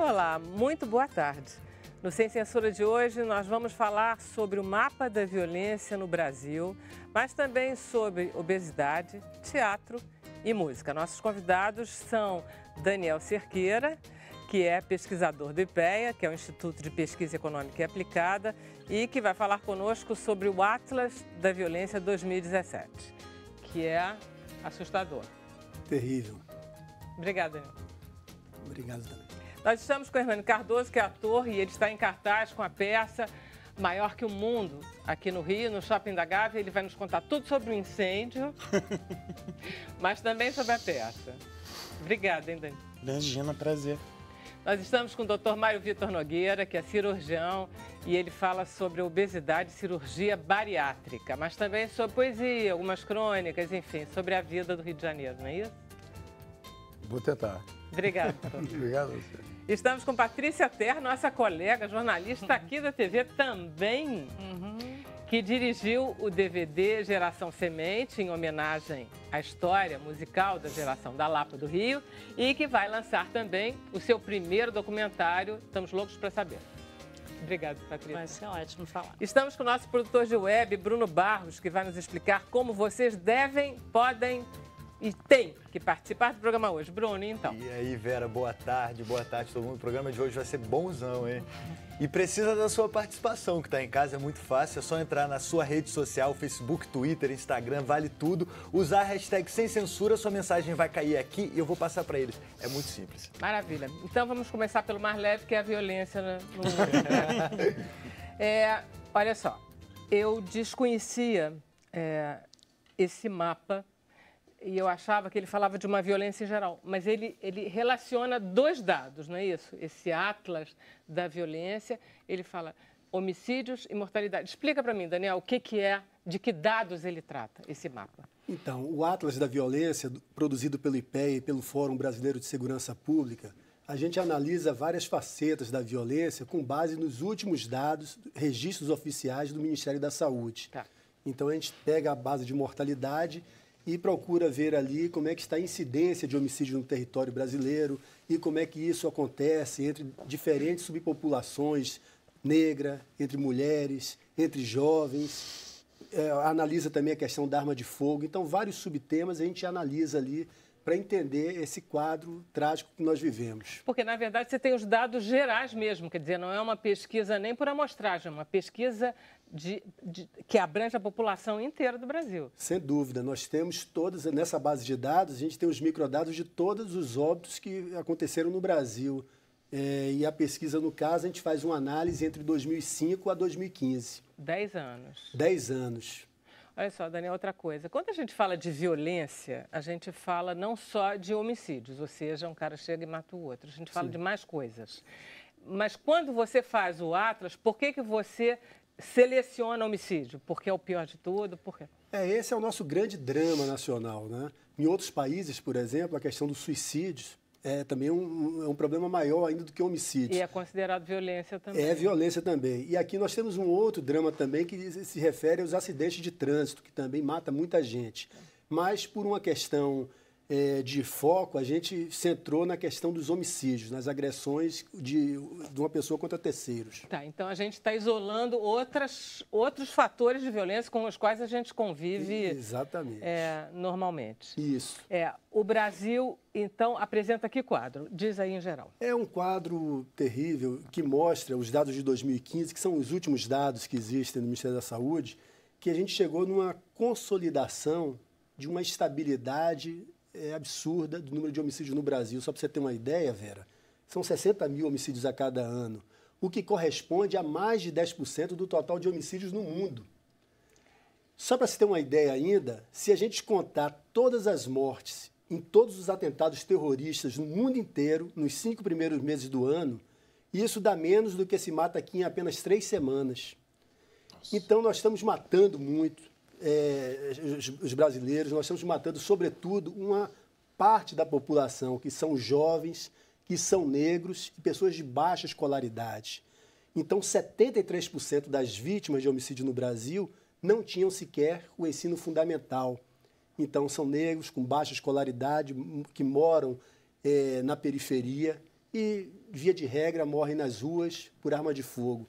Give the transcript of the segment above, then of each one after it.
Olá, muito boa tarde. No Sem Censura de hoje, nós vamos falar sobre o mapa da violência no Brasil, mas também sobre obesidade, teatro e música. Nossos convidados são Daniel Cerqueira, que é pesquisador do IPEA, que é o Instituto de Pesquisa Econômica e Aplicada, e que vai falar conosco sobre o Atlas da Violência 2017, que é assustador. Terrível. Obrigada, Daniel. Obrigado também. Nós estamos com o Hernani Cardoso, que é ator, e ele está em cartaz com a peça Maior que o Mundo, aqui no Rio, no Shopping da Gávea. Ele vai nos contar tudo sobre o incêndio, mas também sobre a peça. Obrigada, hein, Dani? Imagina, prazer. Nós estamos com o Dr. Mário Vitor Nogueira, que é cirurgião, e ele fala sobre obesidade e cirurgia bariátrica, mas também sobre poesia, algumas crônicas, enfim, sobre a vida do Rio de Janeiro, não é isso? Vou tentar. Obrigada, doutor. Obrigado a você. Estamos com Patrícia Terra, nossa colega jornalista aqui da TV também, que dirigiu o DVD Geração Semente, em homenagem à história musical da geração da Lapa do Rio, e que vai lançar também o seu primeiro documentário. Estamos loucos para saber. Obrigada, Patrícia. Vai ser ótimo falar. Estamos com o nosso produtor de web, Bruno Barros, que vai nos explicar como vocês devem, podem e tem que participar do programa hoje. Bruno, então. E aí, Vera, boa tarde todo mundo. O programa de hoje vai ser bonzão, hein? E precisa da sua participação, que tá em casa, é muito fácil. É só entrar na sua rede social, Facebook, Twitter, Instagram, vale tudo. Usar a hashtag Sem Censura, sua mensagem vai cair aqui e eu vou passar para eles. É muito simples. Maravilha. Então vamos começar pelo mais leve, que é a violência no mundo. Olha só, eu desconhecia esse mapa e eu achava que ele falava de uma violência em geral, mas ele relaciona dois dados, não é isso? Esse atlas da violência, ele fala homicídios e mortalidade. Explica para mim, Daniel, o que é, de que dados ele trata, esse mapa? Então, o Atlas da Violência, produzido pelo IPEA e pelo Fórum Brasileiro de Segurança Pública, a gente analisa várias facetas da violência com base nos últimos dados, registros oficiais do Ministério da Saúde. Tá. Então, a gente pega a base de mortalidade e procura ver ali como é que está a incidência de homicídio no território brasileiro e como é que isso acontece entre diferentes subpopulações, negra, entre mulheres, entre jovens. Analisa também a questão da arma de fogo. Então, vários subtemas a gente analisa ali para entender esse quadro trágico que nós vivemos. Porque, na verdade, você tem os dados gerais mesmo, quer dizer, não é uma pesquisa nem por amostragem, é uma pesquisa que abrange a população inteira do Brasil. Sem dúvida, nós temos todas, nessa base de dados, a gente tem os microdados de todos os óbitos que aconteceram no Brasil. E a pesquisa, no caso, a gente faz uma análise entre 2005 a 2015. 10 anos. 10 anos. Olha só, Daniel, outra coisa. Quando a gente fala de violência, a gente fala não só de homicídios, ou seja, um cara chega e mata o outro. A gente fala de mais coisas. Mas quando você faz o Atlas, por que você seleciona homicídio? Porque é o pior de tudo? Por quê? Esse é o nosso grande drama nacional, né? Em outros países, por exemplo, a questão dos suicídios é também um problema maior ainda do que o homicídio. E é considerado violência também. É violência também. E aqui nós temos um outro drama também que se refere aos acidentes de trânsito, que também mata muita gente. Mas por uma questão de foco, a gente centrou na questão dos homicídios, nas agressões de uma pessoa contra terceiros. Tá, então a gente está isolando outros fatores de violência com os quais a gente convive. Exatamente. Normalmente. Isso. O Brasil, então, apresenta que quadro? Diz aí em geral. É um quadro terrível que mostra os dados de 2015, que são os últimos dados que existem no Ministério da Saúde, que a gente chegou numa consolidação de uma estabilidade absurda do número de homicídios no Brasil. Só para você ter uma ideia, Vera, são 60 mil homicídios a cada ano, o que corresponde a mais de 10% do total de homicídios no mundo. Só para você ter uma ideia ainda, se a gente contar todas as mortes em todos os atentados terroristas no mundo inteiro, nos 5 primeiros meses do ano, isso dá menos do que se mata aqui em apenas 3 semanas. Nossa. Então, nós estamos matando muito os brasileiros, nós estamos matando, sobretudo, uma parte da população, que são jovens, que são negros e pessoas de baixa escolaridade. Então, 73% das vítimas de homicídio no Brasil não tinham sequer o ensino fundamental. Então, são negros com baixa escolaridade, que moram na periferia. e, via de regra, morrem nas ruas por arma de fogo.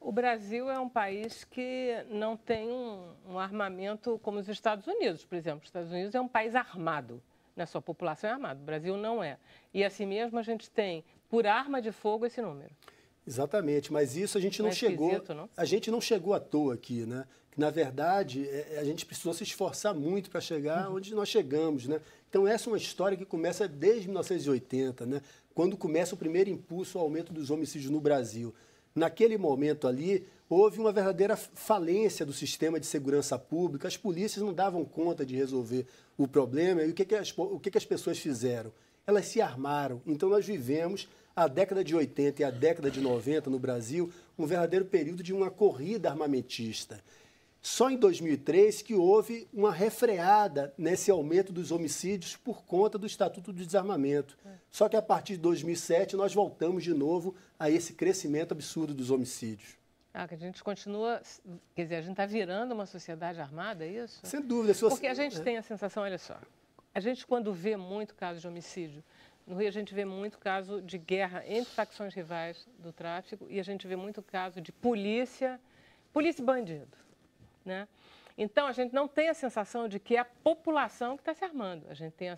O Brasil é um país que não tem um armamento como os Estados Unidos, por exemplo. Os Estados Unidos é um país armado, né? Sua população é armada. O Brasil não é. E assim mesmo a gente tem, por arma de fogo, esse número. Exatamente, mas isso a gente não chegou. Não? A gente não chegou à toa aqui, né? Na verdade, a gente precisou se esforçar muito para chegar onde nós chegamos, né? Então essa é uma história que começa desde 1980, né? Quando começa o primeiro impulso ao aumento dos homicídios no Brasil. Naquele momento ali, houve uma verdadeira falência do sistema de segurança pública, as polícias não davam conta de resolver o problema, e o que as pessoas fizeram? Elas se armaram. Então nós vivemos a década de 80 e a década de 90 no Brasil, um verdadeiro período de uma corrida armamentista. Só em 2003 que houve uma refreada nesse aumento dos homicídios por conta do Estatuto do Desarmamento. Só que a partir de 2007 nós voltamos de novo a esse crescimento absurdo dos homicídios. Que a gente continua, quer dizer, a gente está virando uma sociedade armada, é isso? Sem dúvida. Porque a gente tem a sensação, olha só, a gente quando vê muito caso de homicídio, no Rio a gente vê muito caso de guerra entre facções rivais do tráfico e a gente vê muito caso de polícia e bandido. Né? Então, a gente não tem a sensação de que é a população que está se armando. A gente tem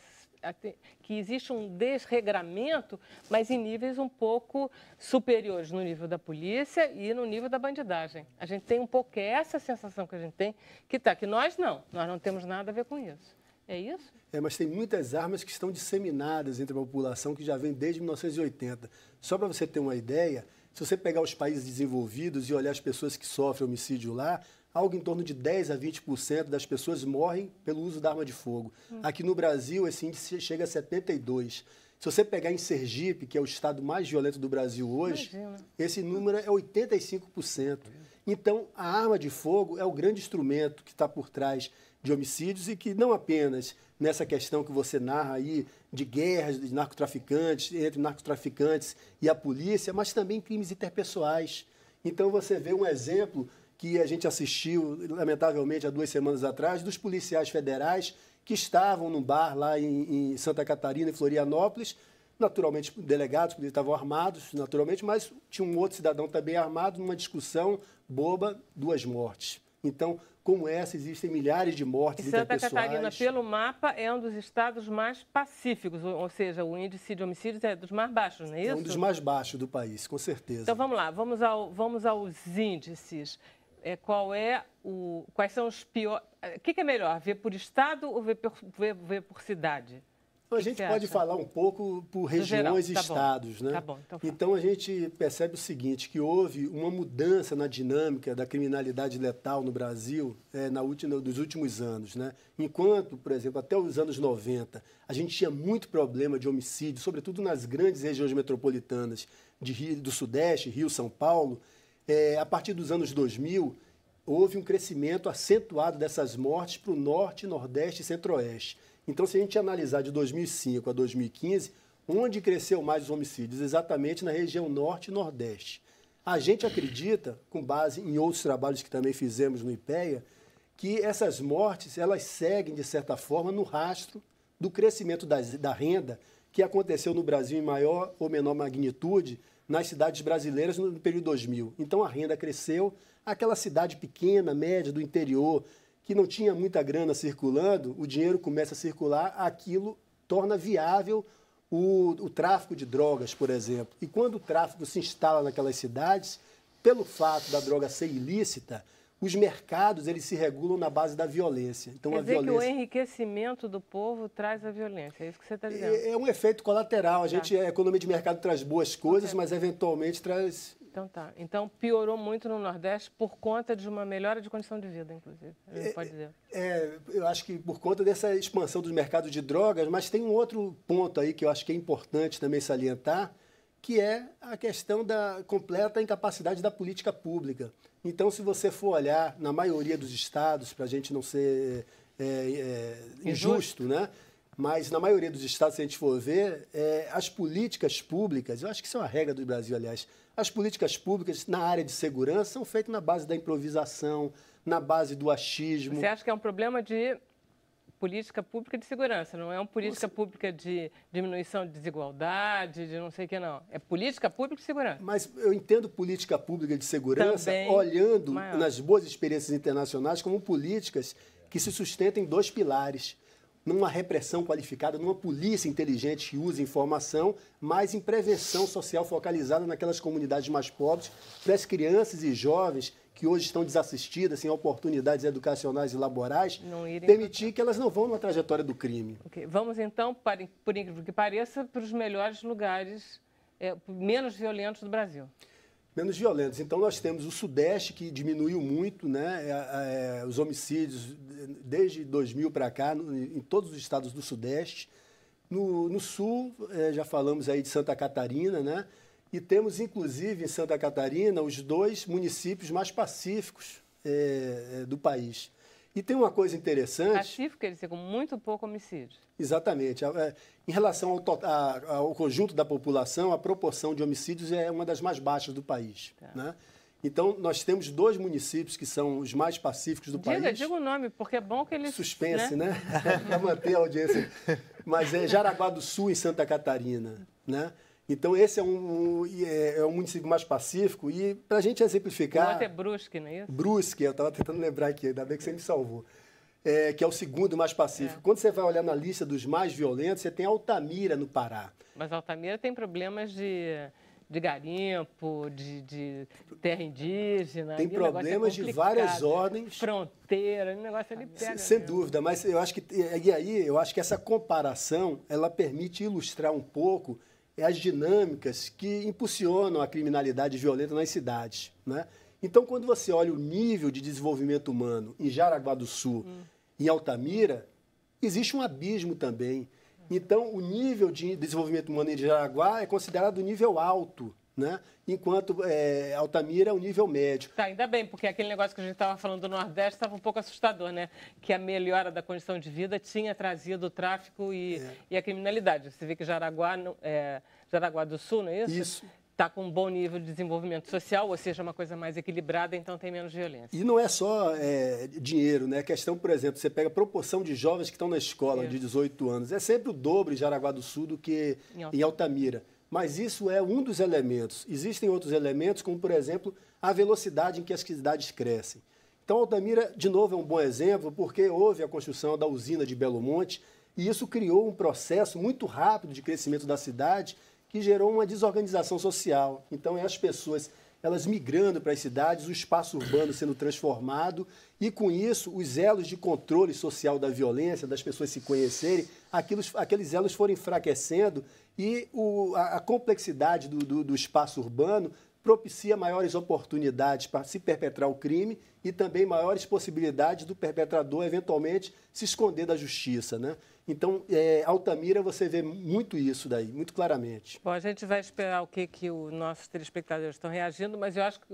que existe um desregramento, mas em níveis um pouco superiores no nível da polícia e no nível da bandidagem. A gente tem um pouco essa sensação que a gente tem, que nós não temos nada a ver com isso. É isso? Mas tem muitas armas que estão disseminadas entre a população que já vem desde 1980. Só para você ter uma ideia, se você pegar os países desenvolvidos e olhar as pessoas que sofrem homicídio lá, algo em torno de 10% a 20% das pessoas morrem pelo uso da arma de fogo. Aqui no Brasil, esse índice chega a 72%. Se você pegar em Sergipe, que é o estado mais violento do Brasil hoje, esse número é 85%. Então, a arma de fogo é o grande instrumento que está por trás de homicídios e que não apenas nessa questão que você narra aí de guerras de narcotraficantes, entre narcotraficantes e a polícia, mas também crimes interpessoais. Então, você vê um exemplo que a gente assistiu, lamentavelmente, há 2 semanas atrás, dos policiais federais que estavam num bar lá em Santa Catarina, em Florianópolis, naturalmente delegados, porque eles estavam armados, naturalmente, mas tinha um outro cidadão também armado, numa discussão boba, 2 mortes. Então, como essa, existem milhares de mortes interpessoais. Santa Catarina, pelo mapa, é um dos estados mais pacíficos, ou seja, o índice de homicídios é dos mais baixos, não é isso? É um dos mais baixos do país, com certeza. Então, vamos lá, vamos aos índices. Quais são os piores... O que é melhor, ver por estado ou ver por cidade? A gente pode falar um pouco por regiões e estados, né? Tá bom, então a gente percebe o seguinte, que houve uma mudança na dinâmica da criminalidade letal no Brasil nos últimos anos, né? Enquanto, por exemplo, até os anos 90, a gente tinha muito problema de homicídio, sobretudo nas grandes regiões metropolitanas do Sudeste, Rio, São Paulo, a partir dos anos 2000, houve um crescimento acentuado dessas mortes para o Norte, Nordeste e Centro-Oeste. Então, se a gente analisar de 2005 a 2015, onde cresceu mais os homicídios? Exatamente na região Norte e Nordeste. A gente acredita, com base em outros trabalhos que também fizemos no IPEA, que essas mortes elas seguem, de certa forma, no rastro do crescimento da renda que aconteceu no Brasil em maior ou menor magnitude nas cidades brasileiras no período 2000. Então, a renda cresceu, aquela cidade pequena, média, do interior, que não tinha muita grana circulando, o dinheiro começa a circular, aquilo torna viável o tráfico de drogas, por exemplo. E quando o tráfico se instala naquelas cidades, pelo fato da droga ser ilícita, os mercados eles se regulam na base da violência. Então, Quer dizer que o enriquecimento do povo traz a violência, é isso que você está dizendo? É um efeito colateral. A economia de mercado traz boas coisas, mas eventualmente traz... Então piorou muito no Nordeste por conta de uma melhora de condição de vida, inclusive, a gente pode dizer. Eu acho que por conta dessa expansão dos mercados de drogas, mas tem um outro ponto aí que eu acho que é importante também salientar, que é a questão da completa incapacidade da política pública. Então, se você for olhar na maioria dos estados, para a gente não ser injusto, né? Mas na maioria dos estados, se a gente for ver, as políticas públicas, eu acho que isso é uma regra do Brasil, aliás, as políticas públicas na área de segurança são feitas na base da improvisação, na base do achismo. Você acha que é um problema de política pública de segurança, não é uma política pública de diminuição de desigualdade, de não sei o que, não. É política pública de segurança. Mas eu entendo política pública de segurança também olhando maior. nas boas experiências internacionais como políticas que se sustentam em dois pilares. Numa repressão qualificada, numa polícia inteligente que usa informação, mas em prevenção social focalizada naquelas comunidades mais pobres, para as crianças e jovens que hoje estão desassistidas, sem oportunidades educacionais e laborais, permitir que elas não vão na trajetória do crime. Okay. Vamos, então, por incrível que pareça, para os melhores lugares, menos violentos do Brasil. Menos violentos. Então, nós temos o Sudeste, que diminuiu muito, né, os homicídios desde 2000 para cá, em todos os estados do Sudeste. No Sul, já falamos aí de Santa Catarina, né? E temos, inclusive, em Santa Catarina, os 2 municípios mais pacíficos do país. E tem uma coisa interessante... Pacífico quer dizer com muito pouco homicídio. Exatamente. Em relação ao conjunto da população, a proporção de homicídios é uma das mais baixas do país. Tá. Né? Então, nós temos 2 municípios que são os mais pacíficos do país. Diga o nome, porque é bom que eles... Suspense, né? Para manter a audiência. Mas é Jaraguá do Sul, em Santa Catarina, né? Então, esse é um município mais pacífico. E, para a gente exemplificar... O outro é Brusque, não é isso? Brusque, eu estava tentando lembrar aqui, ainda bem que você me salvou. Que é o segundo mais pacífico. Quando você vai olhar na lista dos mais violentos, você tem Altamira, no Pará. Mas Altamira tem problemas de garimpo, de terra indígena. Tem problemas de várias ordens. Fronteira, o negócio ali pega. Sem dúvida, mas eu acho que... E aí, eu acho que essa comparação, ela permite ilustrar um pouco as dinâmicas que impulsionam a criminalidade violenta nas cidades, né? Então, quando você olha o nível de desenvolvimento humano em Jaraguá do Sul e em Altamira, existe um abismo também. Então, o nível de desenvolvimento humano em Jaraguá é considerado nível alto, né? Enquanto Altamira é o nível médio. Tá, ainda bem, porque aquele negócio que a gente estava falando do Nordeste estava um pouco assustador, né? Que a melhora da condição de vida tinha trazido o tráfico e a criminalidade. Você vê que Jaraguá do Sul, não é isso? Isso. Está com um bom nível de desenvolvimento social, ou seja, uma coisa mais equilibrada, então tem menos violência. E não é só dinheiro, né? A questão, por exemplo, você pega a proporção de jovens que estão na escola de 18 anos. É sempre o dobro em Jaraguá do Sul do que em Altamira. Mas isso é um dos elementos. Existem outros elementos, como, por exemplo, a velocidade em que as cidades crescem. Então, Altamira, de novo, é um bom exemplo, porque houve a construção da usina de Belo Monte, e isso criou um processo muito rápido de crescimento da cidade, que gerou uma desorganização social. Então, as pessoas elas migrando para as cidades, o espaço urbano sendo transformado, e, com isso, os elos de controle social da violência, das pessoas se conhecerem, aqueles elos foram enfraquecendo, e a complexidade do espaço urbano propicia maiores oportunidades para se perpetrar o crime e também maiores possibilidades do perpetrador, eventualmente, se esconder da justiça, né? Então, Altamira, você vê muito isso daí, muito claramente. Bom, a gente vai esperar o que os nossos telespectadores estão reagindo, mas eu acho que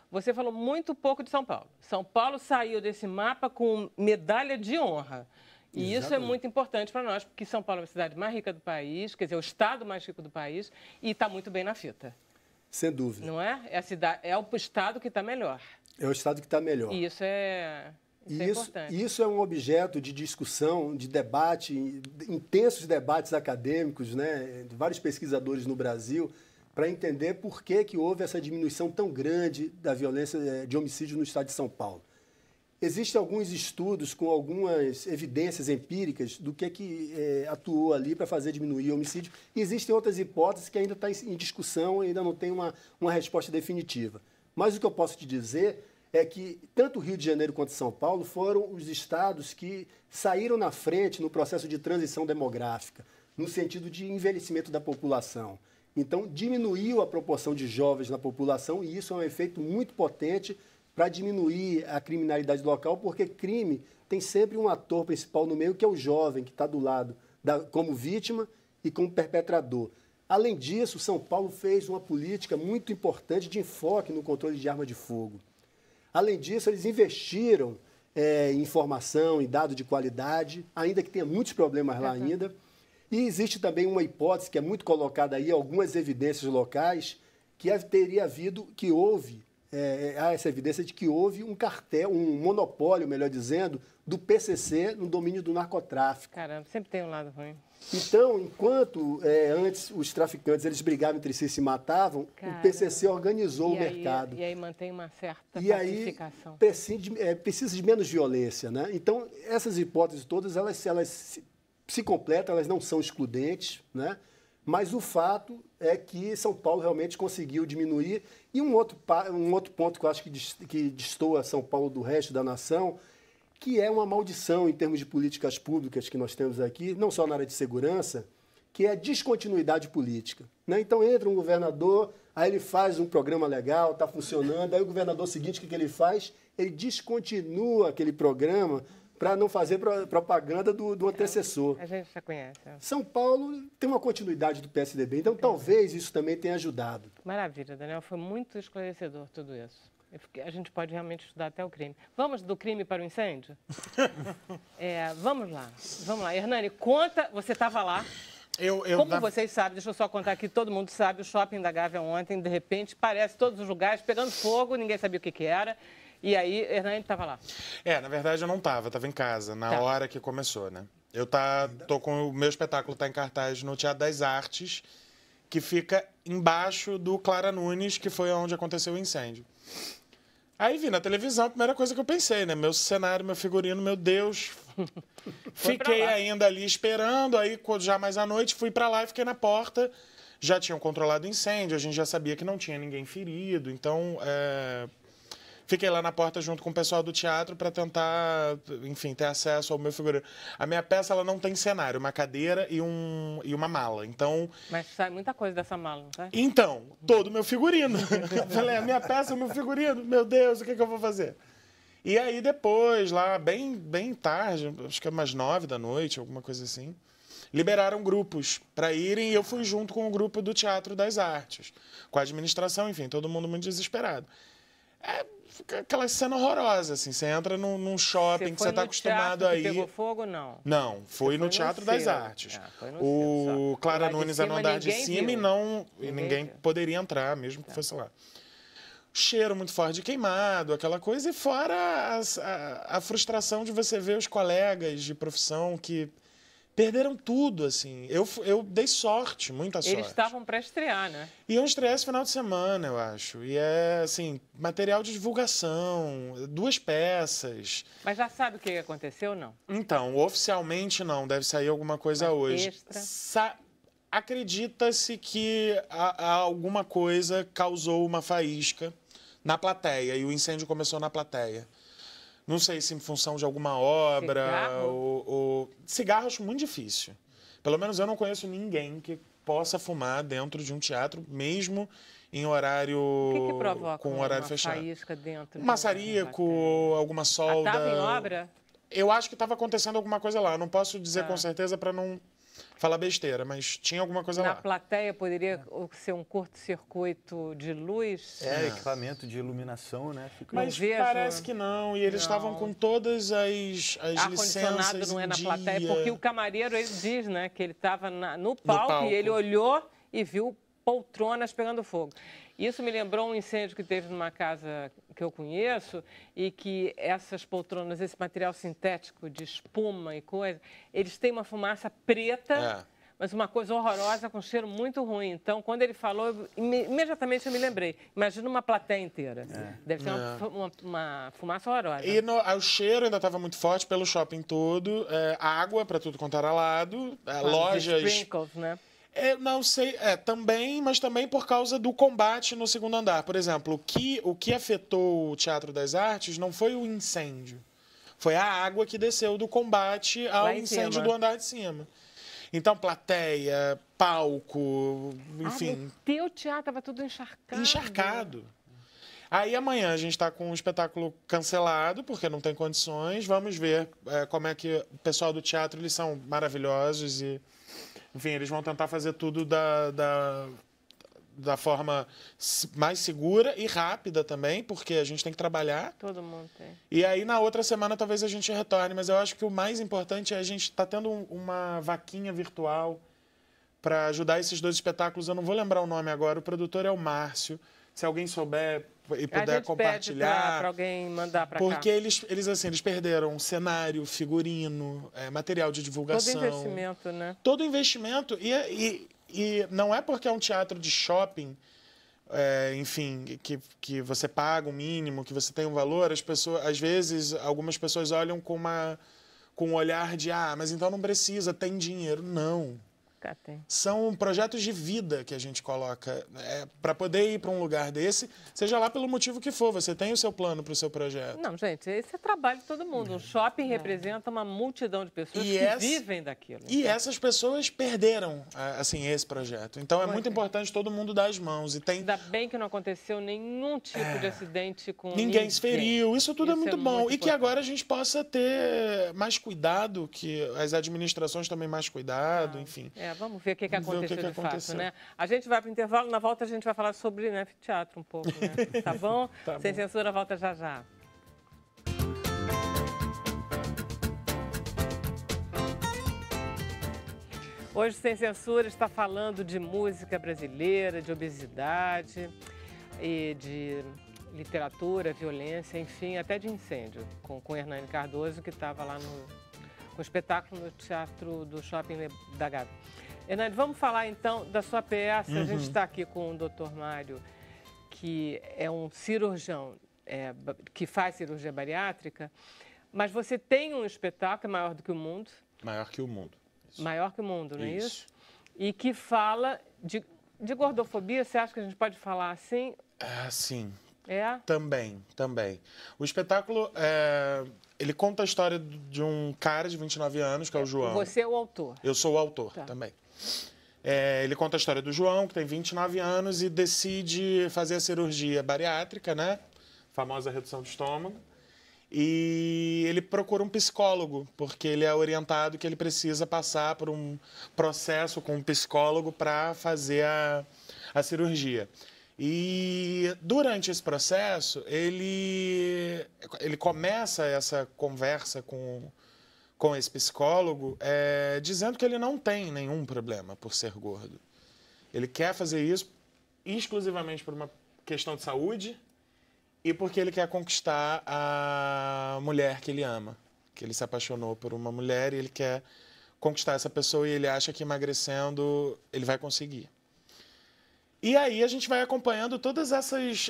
você falou muito pouco de São Paulo. São Paulo saiu desse mapa com medalha de honra. E exatamente. Isso é muito importante para nós, porque São Paulo é a cidade mais rica do país, quer dizer, o estado mais rico do país, e está muito bem na fita. Sem dúvida. Não é? É o estado que está melhor. É o estado que está melhor. E isso é importante. Isso é um objeto de discussão, de debate, intensos debates acadêmicos, né, de vários pesquisadores no Brasil, para entender por que houve essa diminuição tão grande da violência de homicídio no estado de São Paulo. Existem alguns estudos com algumas evidências empíricas do que atuou ali para fazer diminuir o homicídio. E existem outras hipóteses que ainda estão em discussão e ainda não tem uma resposta definitiva. Mas o que eu posso te dizer é que tanto o Rio de Janeiro quanto São Paulo foram os estados que saíram na frente no processo de transição demográfica, no sentido de envelhecimento da população. Então, diminuiu a proporção de jovens na população e isso é um efeito muito potente para diminuir a criminalidade local, porque crime tem sempre um ator principal no meio, que é o jovem, que está do lado como vítima e como perpetrador. Além disso, São Paulo fez uma política muito importante de enfoque no controle de arma de fogo. Além disso, eles investiram em informação, em dados de qualidade, ainda que tenha muitos problemas lá ainda. E existe também uma hipótese que é muito colocada aí, algumas evidências locais, que houve há essa evidência de que houve um cartel, um monopólio, melhor dizendo, do PCC no domínio do narcotráfico. Caramba, sempre tem um lado ruim. Então, enquanto antes os traficantes eles brigavam entre si e se matavam, o PCC organizou o mercado. E aí mantém uma certa pacificação. E aí precisa de menos violência, né? Então, essas hipóteses todas, elas se completam, elas não são excludentes, né? Mas o fato é que São Paulo realmente conseguiu diminuir. E um outro ponto que eu acho que destoa São Paulo do resto da nação, que é uma maldição em termos de políticas públicas que nós temos aqui, não só na área de segurança, que é a descontinuidade política, né? Então entra um governador, aí ele faz um programa legal, está funcionando, aí o governador seguinte, o que ele faz? Ele descontinua aquele programa para não fazer propaganda do antecessor. A gente já conhece. São Paulo tem uma continuidade do PSDB, então talvez isso também tenha ajudado. Maravilha, Daniel, foi muito esclarecedor tudo isso. A gente pode realmente estudar até o crime. Vamos do crime para o incêndio? Vamos lá. Hernani, conta, você estava lá. Como vocês sabem, deixa eu só contar aqui, todo mundo sabe, o shopping da Gávea ontem, de repente, parece todos os lugares pegando fogo, ninguém sabia o que era. E aí, Hernani estava lá. Na verdade eu não estava em casa, na hora que começou, né? Eu tô com o meu espetáculo tá em cartaz no Teatro das Artes, que fica embaixo do Clara Nunes, que foi onde aconteceu o incêndio. Aí vi na televisão, a primeira coisa que eu pensei, né? Meu cenário, meu figurino, meu Deus. Fiquei ainda ali esperando, aí já mais à noite fui para lá e fiquei na porta. Já tinham controlado o incêndio, a gente já sabia que não tinha ninguém ferido, então fiquei lá na porta junto com o pessoal do teatro para tentar, enfim, ter acesso ao meu figurino. A minha peça, ela não tem cenário, uma cadeira e uma mala, então... Mas sai muita coisa dessa mala, não sai? Então, todo o meu figurino. Falei, a minha peça, o meu figurino, meu Deus, o que eu vou fazer? E aí depois, lá bem tarde, acho que é umas 9 da noite, alguma coisa assim, liberaram grupos para irem e eu fui junto com o grupo do Teatro das Artes, com a administração, enfim, todo mundo muito desesperado. Aquela cena horrorosa, assim, você entra num shopping que você está acostumado a ir. Pegou fogo, não? Não, foi no Teatro das Artes. O Clara Nunes é no andar de cima e ninguém poderia entrar, mesmo que fosse lá. Cheiro muito forte de queimado, aquela coisa, e fora a frustração de você ver os colegas de profissão que perderam tudo, assim. Eu dei sorte, muita sorte. Eles estavam para estrear, né? Iam estrear esse final de semana, eu acho. E assim, material de divulgação, 2 peças. Mas já sabe o que aconteceu, não? Então, oficialmente não, deve sair alguma coisa hoje. Extra. Acredita-se que alguma coisa causou uma faísca na plateia, e o incêndio começou na plateia. Não sei se em função de alguma obra ou... Cigarro acho muito difícil. Pelo menos eu não conheço ninguém que possa fumar dentro de um teatro, mesmo em horário... O que provoca com horário fechado? Faísca dentro? Maçarico, alguma solda... Estava em obra? Eu acho que estava acontecendo alguma coisa lá. Não posso dizer com certeza para não falar besteira, mas tinha alguma coisa lá. Na plateia poderia ser um curto-circuito de luz? Equipamento de iluminação, né? Mas parece que não. E eles estavam com todas as licenças ar-condicionado não é na plateia, porque o camareiro, ele diz, né, que ele estava no palco e ele olhou e viu poltronas pegando fogo. Isso me lembrou um incêndio que teve numa casa que eu conheço e que essas poltronas, esse material sintético de espuma e coisa, eles têm uma fumaça preta, mas uma coisa horrorosa com cheiro muito ruim. Então, quando ele falou, imediatamente eu me lembrei. Imagina uma plateia inteira. Deve ser uma fumaça horrorosa. E o cheiro ainda estava muito forte pelo shopping todo, água para tudo quanto era lado, lojas... Sprinkles, né? Não sei, também, mas também por causa do combate no segundo andar. Por exemplo, o que afetou o Teatro das Artes não foi o incêndio. Foi a água que desceu do combate ao incêndio do andar de cima. Então, plateia, palco, enfim... O teu teatro estava tudo encharcado. Encharcado. Aí amanhã a gente está com um espetáculo cancelado, porque não tem condições. Vamos ver como é que o pessoal do teatro, eles são maravilhosos e... Enfim, eles vão tentar fazer tudo da forma mais segura e rápida também, porque a gente tem que trabalhar. Todo mundo tem. E aí, na outra semana, talvez a gente retorne. Mas eu acho que o mais importante é a gente estar tendo uma vaquinha virtual para ajudar esses 2 espetáculos. Eu não vou lembrar o nome agora. O produtor é o Márcio. Se alguém souber, e puder compartilhar. Para alguém mandar para cá. Porque eles perderam cenário, figurino, material de divulgação. Todo investimento, né? Todo investimento. E não é porque é um teatro de shopping, enfim, que você paga o mínimo, que você tem um valor, às vezes, algumas pessoas olham com um olhar de, mas então não precisa, tem dinheiro. Não. São projetos de vida que a gente coloca para poder ir para um lugar desse, seja lá pelo motivo que for. Você tem o seu plano para o seu projeto. Não, gente, esse é trabalho de todo mundo. Um shopping representa uma multidão de pessoas que vivem daquilo. E essas pessoas perderam, assim, esse projeto. Então é muito importante todo mundo dar as mãos. Ainda bem que não aconteceu nenhum tipo de acidente com ninguém se feriu. Isso tudo é muito bom. Muito e que agora a gente possa ter mais cuidado, que as administrações também mais cuidado, enfim. Vamos ver o que aconteceu de fato, né? A gente vai para o intervalo, na volta a gente vai falar sobre teatro um pouco, né? Tá bom? Tá Sem bom. Censura, volta já já. Hoje, Sem Censura está falando de música brasileira, de obesidade e de literatura, violência, enfim, até de incêndio, com o Hernani Cardoso, que estava lá com o espetáculo no Teatro do Shopping da Gávea. Hernani, vamos falar então da sua peça. A gente está aqui com o Dr. Mário, que é um cirurgião que faz cirurgia bariátrica, mas você tem um espetáculo maior do que o mundo. Maior que o mundo. Isso. Maior que o mundo, não é isso? E que fala de gordofobia. Você acha que a gente pode falar assim? Sim. Também. O espetáculo, ele conta a história de um cara de 29 anos, que é o João. Você é o autor. Eu sou o autor também. Ele conta a história do João, que tem 29 anos e decide fazer a cirurgia bariátrica, né? Famosa redução de estômago. E ele procura um psicólogo, porque ele é orientado que ele precisa passar por um processo com um psicólogo para fazer a cirurgia. E durante esse processo, ele começa essa conversa com esse psicólogo dizendo que ele não tem nenhum problema por ser gordo. Ele quer fazer isso exclusivamente por uma questão de saúde e porque ele quer conquistar a mulher que ele ama. Que ele se apaixonou por uma mulher e ele quer conquistar essa pessoa e ele acha que emagrecendo ele vai conseguir. E aí a gente vai acompanhando todas essas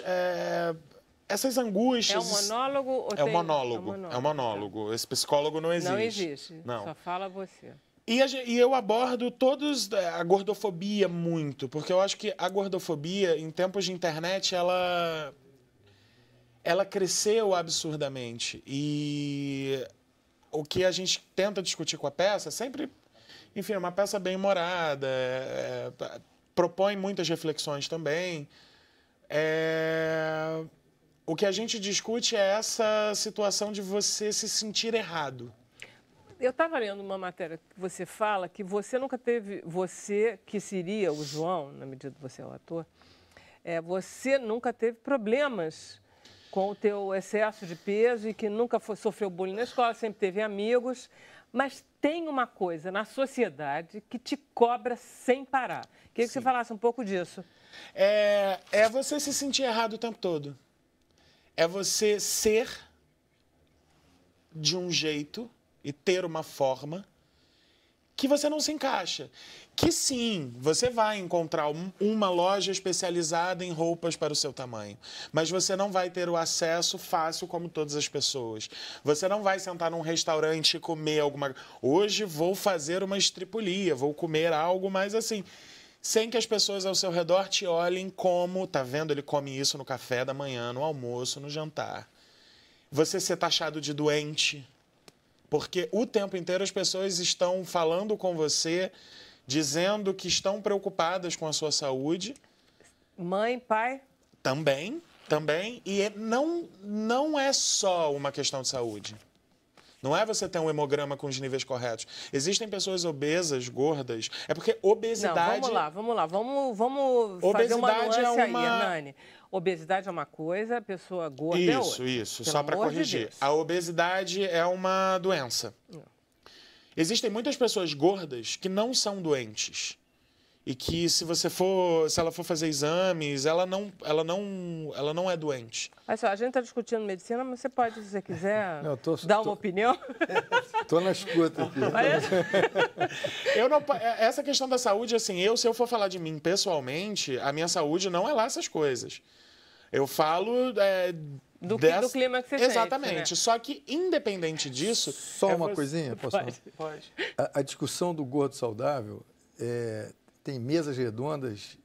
angústias. É um monólogo? Ou é um monólogo. Esse psicólogo não existe. Não existe. Não. Só fala você. E eu abordo a gordofobia muito, porque eu acho que a gordofobia, em tempos de internet, ela cresceu absurdamente. E o que a gente tenta discutir com a peça, sempre, enfim, é uma peça bem humorada, propõe muitas reflexões também. O que a gente discute é essa situação de você se sentir errado. Eu estava lendo uma matéria que você fala que você nunca teve, você que seria o João, na medida que você é o ator, você nunca teve problemas com o teu excesso de peso e que nunca sofreu bullying na escola, sempre teve amigos, mas tem uma coisa na sociedade que te cobra sem parar. Queria que você falasse um pouco disso. É você se sentir errado o tempo todo. É você ser de um jeito e ter uma forma que você não se encaixa. Que sim, você vai encontrar uma loja especializada em roupas para o seu tamanho, mas você não vai ter o acesso fácil como todas as pessoas. Você não vai sentar num restaurante e comer alguma... Hoje vou fazer uma estripulia, vou comer algo mais assim, sem que as pessoas ao seu redor te olhem como, tá vendo, ele come isso no café da manhã, no almoço, no jantar. Você ser taxado de doente, porque o tempo inteiro as pessoas estão falando com você, dizendo que estão preocupadas com a sua saúde. Mãe, pai? Também. E não é só uma questão de saúde. Não é você ter um hemograma com os níveis corretos. Existem pessoas obesas, gordas. É porque obesidade... Não, vamos lá. Vamos fazer uma nuance aí, Hernani. Obesidade é uma coisa, a pessoa gorda é outra. Isso. Só para corrigir. A obesidade é uma doença. Existem muitas pessoas gordas que não são doentes. e que se ela for fazer exames, ela não é doente. Olha só, a gente está discutindo medicina, mas você pode, se você quiser, Não, dar uma opinião. Estou na escuta aqui. Essa questão da saúde, assim, se eu for falar de mim pessoalmente, a minha saúde não é lá essas coisas. Eu falo do clima que você exatamente. sente, né? Só que, independente disso... Só uma coisinha, posso falar? Pode. A discussão do gordo saudável tem mesas redondas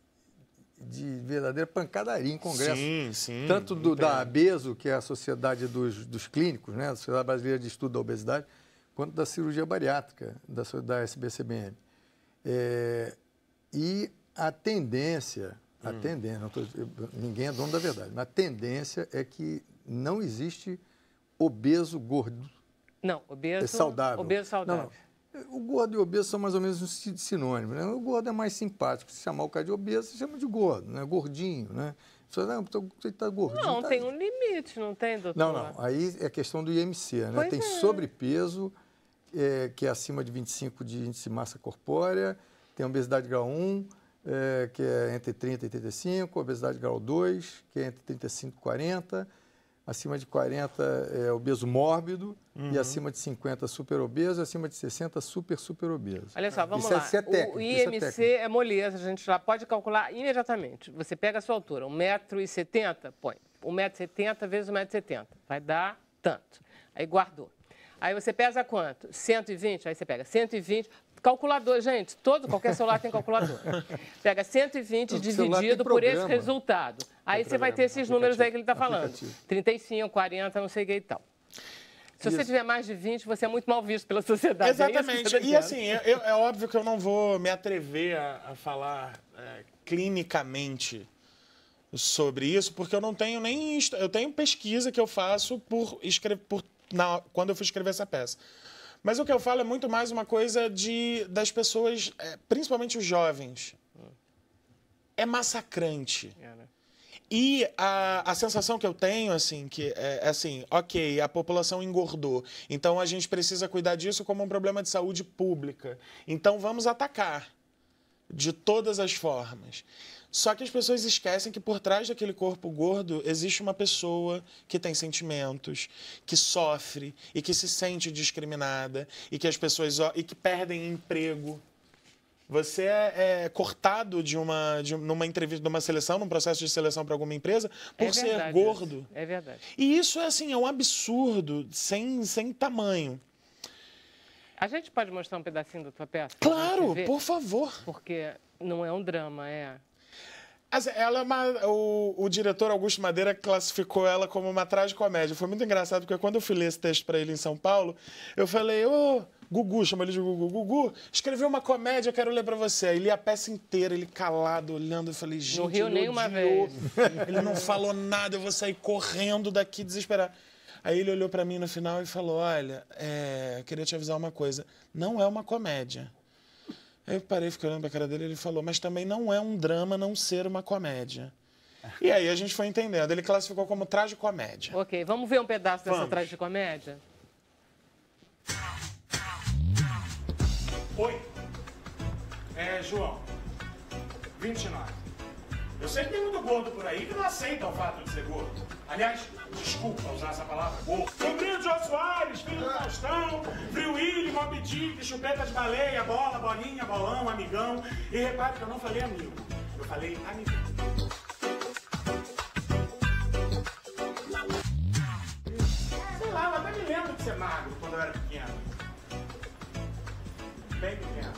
de verdadeira pancadaria em congresso. Sim. Tanto da ABESO, que é a Sociedade dos Clínicos, né, a Sociedade Brasileira de Estudo da Obesidade, quanto da cirurgia bariátrica, da SBCBM. E a tendência, ninguém é dono da verdade, mas a tendência é que não existe obeso gordo. Não, obeso saudável. Obeso saudável. Não. O gordo e o obeso são mais ou menos sinônimos, né? O gordo é mais simpático. Se chamar o cara de obeso, se chama de gordo, né? Gordinho, né? Você está gordinho. Não, tem um limite, não tem, doutor? Não. Aí é questão do IMC, né? Tem sobrepeso, que é acima de 25 de índice de massa corpórea, tem obesidade grau 1, que é entre 30 e 35, obesidade grau 2, que é entre 35 e 40, acima de 40 é obeso mórbido, e acima de 50 super obeso, acima de 60 super obeso. Olha só, vamos lá. Isso é técnico, o IMC é moleza, a gente já pode calcular imediatamente. Você pega a sua altura, 1,70 m, põe 1,70 m vezes 1,70 m, vai dar tanto. Aí guardou. Aí você pesa quanto? 120, aí você pega 120... Calculador, gente, qualquer celular tem calculador. Pega 120 dividido por esse resultado. Aí você vai ter esses números aí que ele está falando. 35, 40, não sei o que e tal. Se você tiver mais de 20, você é muito mal visto pela sociedade. Exatamente. E assim, é óbvio que eu não vou me atrever a falar clinicamente sobre isso, porque eu não tenho nem... Eu tenho pesquisa que eu faço quando eu fui escrever essa peça. Mas o que eu falo é muito mais uma coisa das pessoas, principalmente os jovens. É massacrante. E a sensação que eu tenho, assim, que é assim, ok, a população engordou, então a gente precisa cuidar disso como um problema de saúde pública. Então vamos atacar de todas as formas. Só que as pessoas esquecem que por trás daquele corpo gordo existe uma pessoa que tem sentimentos, que sofre e que se sente discriminada e que as pessoas que perdem emprego. Você é cortado numa entrevista, numa seleção, num processo de seleção para alguma empresa por ser gordo. É verdade. E isso é um absurdo sem tamanho. A gente pode mostrar um pedacinho da tua peça? Claro, por favor. Porque não é um drama, O diretor Augusto Madeira classificou ela como uma tragicomédia. Foi muito engraçado, porque quando eu fui ler esse texto para ele em São Paulo, eu falei, Gugu, chama ele de Gugu. Gugu, escreveu uma comédia, eu quero ler para você. Aí li a peça inteira, ele calado, olhando. Eu falei, gente, não riu nenhuma vez. Ele não falou nada, eu vou sair correndo daqui, desesperado. Aí ele olhou para mim no final e falou, olha, eu queria te avisar uma coisa, não é uma comédia. Aí eu parei, fiquei olhando pra cara dele e ele falou, mas também não é um drama não ser uma comédia. E aí a gente foi entendendo. Ele classificou como tragicomédia. Ok, vamos ver um pedaço dessa tragicomédia? Oi. João. 29. Eu sei que tem muito gordo por aí que não aceita o fato de ser gordo. Aliás, desculpa usar essa palavra, gordo. Sobrinho de Jô Soares, filho do Faustão, Free Willy, Moby Dick, chupeta de baleia, bola, bolinha, bolão, amigão. E repare que eu não falei amigo, eu falei amigão. Sei lá, eu até me lembro de ser magro quando eu era pequeno. Bem pequeno.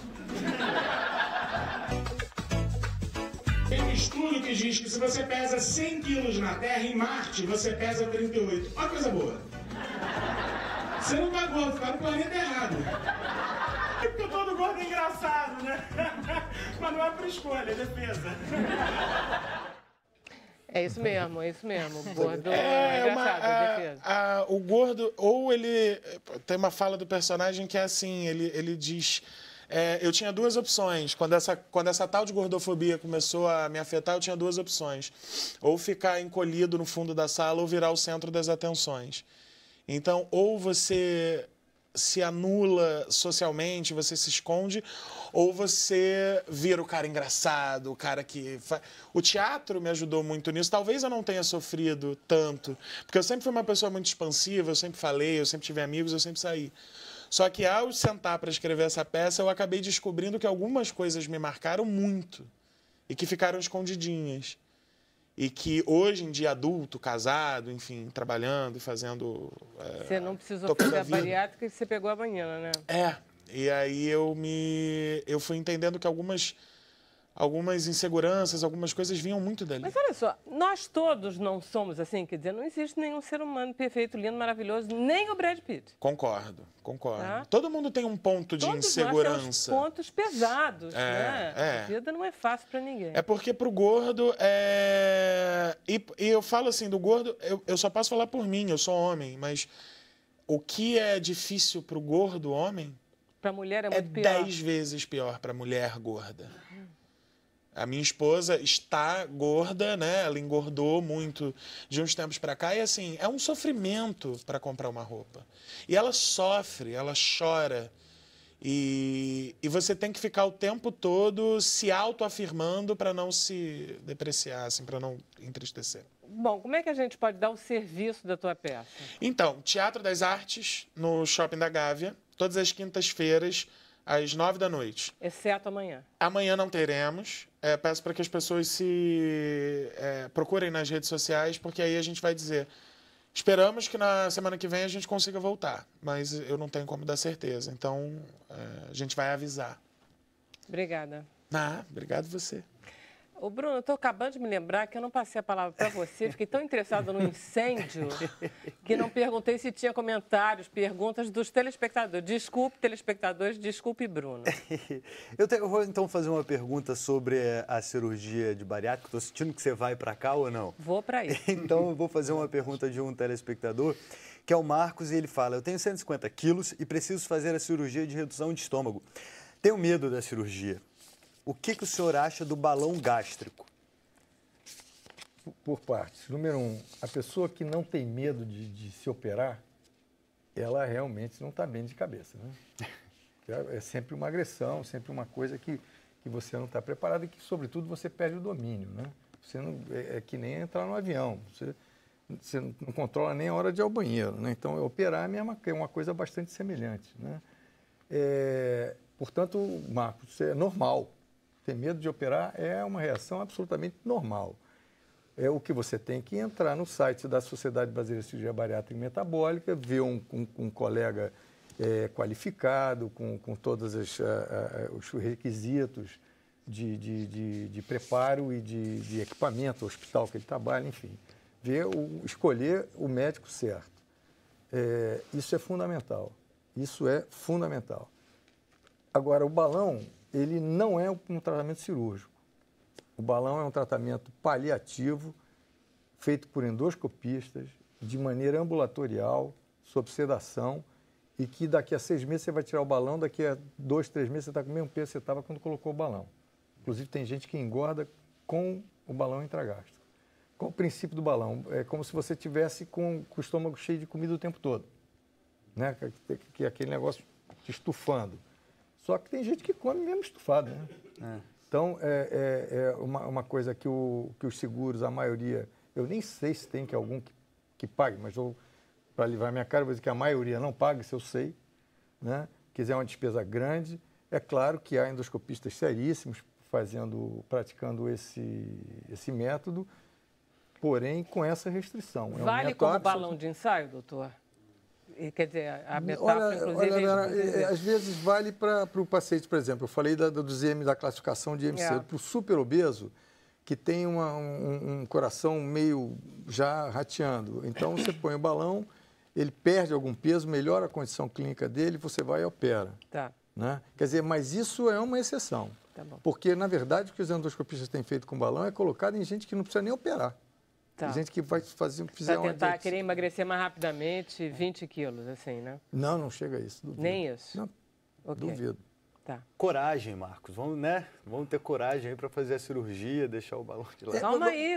Tem um estudo que diz que se você pesa 100 quilos na Terra, em Marte, você pesa 38. Olha que coisa boa. Você não tá gordo, tá no planeta errado. Porque todo gordo é engraçado, né? Mas não é por escolha, é defesa. É isso mesmo, é isso mesmo. O gordo é engraçado, é defesa. O gordo, ou ele... Tem uma fala do personagem que é assim, ele diz... eu tinha duas opções. Quando essa tal de gordofobia começou a me afetar, eu tinha duas opções. Ou ficar encolhido no fundo da sala ou virar o centro das atenções. Então, ou você se anula socialmente, você se esconde, ou você vira o cara engraçado, o cara que... O teatro me ajudou muito nisso. Talvez eu não tenha sofrido tanto, porque eu sempre fui uma pessoa muito expansiva, eu sempre falei, eu sempre tive amigos, eu sempre saí. Só que ao sentar para escrever essa peça, eu acabei descobrindo que algumas coisas me marcaram muito e que ficaram escondidinhas. E que hoje em dia, adulto, casado, enfim, trabalhando e fazendo... Você não precisou fazer a bariátrica e você pegou a manhã, né? E aí eu fui entendendo que algumas inseguranças, algumas coisas vinham muito dali. Mas olha só, nós todos não somos assim, quer dizer, não existe nenhum ser humano perfeito, lindo, maravilhoso, nem o Brad Pitt. Concordo. Tá? Todo mundo tem um ponto de insegurança. Todos nós temos pontos pesados, né? A vida não é fácil para ninguém. É porque pro gordo, E eu falo assim, do gordo, eu só posso falar por mim, eu sou homem, mas o que é difícil pro gordo homem... Pra mulher é muito pior. 10 vezes pior pra mulher gorda. A minha esposa está gorda, né? Ela engordou muito de uns tempos para cá. E assim, é um sofrimento para comprar uma roupa. E ela sofre, ela chora. E você tem que ficar o tempo todo se autoafirmando para não se depreciar, assim, para não entristecer. Bom, como é que a gente pode dar o serviço da tua peça? Então, Teatro das Artes, no Shopping da Gávea, todas as quintas-feiras, às 9 da noite. Exceto amanhã. Amanhã não teremos. Peço para que as pessoas procurem nas redes sociais, porque aí a gente vai dizer... Esperamos que na semana que vem a gente consiga voltar, mas eu não tenho como dar certeza. Então, a gente vai avisar. Obrigada. Obrigado você. Ô, Bruno, eu estou acabando de me lembrar que eu não passei a palavra para você. Fiquei tão interessado no incêndio que não perguntei se tinha comentários, perguntas dos telespectadores. Desculpe, telespectadores, desculpe, Bruno. Eu vou, então, fazer uma pergunta sobre a cirurgia de bariátrica. Estou sentindo que você vai para cá ou não? Vou para aí. Então, eu vou fazer uma pergunta de um telespectador, que é o Marcos, e ele fala: eu tenho 150 quilos e preciso fazer a cirurgia de redução de estômago. Tenho medo da cirurgia. O que o senhor acha do balão gástrico? Por partes. Número 1, a pessoa que não tem medo de se operar, ela realmente não está bem de cabeça, né? É sempre uma agressão, sempre uma coisa que você não está preparado e que, sobretudo, você perde o domínio, né? Você não, é que nem entrar no avião. Você não controla nem a hora de ir ao banheiro, né? Então, operar é uma coisa bastante semelhante, né? Portanto, Marcos, é normal. Ter medo de operar é uma reação absolutamente normal. É o que você tem que entrar no site da Sociedade Brasileira de Cirurgia Bariátrica e Metabólica, ver um colega qualificado, com todos os requisitos de preparo e de equipamento, hospital que ele trabalha, enfim. Escolher o médico certo. Isso é fundamental. Isso é fundamental. Agora, o balão, ele não é um tratamento cirúrgico. O balão é um tratamento paliativo, feito por endoscopistas, de maneira ambulatorial, sob sedação, e que daqui a 6 meses você vai tirar o balão, daqui a 2, 3 meses você está com o mesmo peso que você estava quando colocou o balão. Inclusive, tem gente que engorda com o balão intragástrico. Qual o princípio do balão? É como se você tivesse com o estômago cheio de comida o tempo todo, né? Que é aquele negócio te estufando. Só que tem gente que come mesmo estufado, né? Então, é uma coisa que os seguros, a maioria... Eu nem sei se tem algum que pague, mas para livrar minha cara, eu vou dizer que a maioria não paga, isso eu sei, né? Quer dizer, é uma despesa grande. É claro que há endoscopistas seríssimos praticando esse método, porém com essa restrição. Vale como balão de ensaio, doutor? Quer dizer, a metáfora, inclusive... às vezes vale para o paciente, por exemplo, eu falei da classificação de IMC, para o super obeso, que tem um coração meio já rateando. Então, você põe o balão, ele perde algum peso, melhora a condição clínica dele, você vai e opera. Tá. Né? Quer dizer, mas isso é uma exceção. Tá bom. Porque, na verdade, o que os endoscopistas têm feito com balão é colocado em gente que não precisa nem operar. Tá. Tem gente que vai fizer para tentar querer emagrecer mais rapidamente, 20 quilos, assim, né? Não chega a isso. Duvido. Nem isso? Não, okay. Duvido. Tá. Coragem, Marcos. Vamos ter coragem aí para fazer a cirurgia, deixar o balão de lado.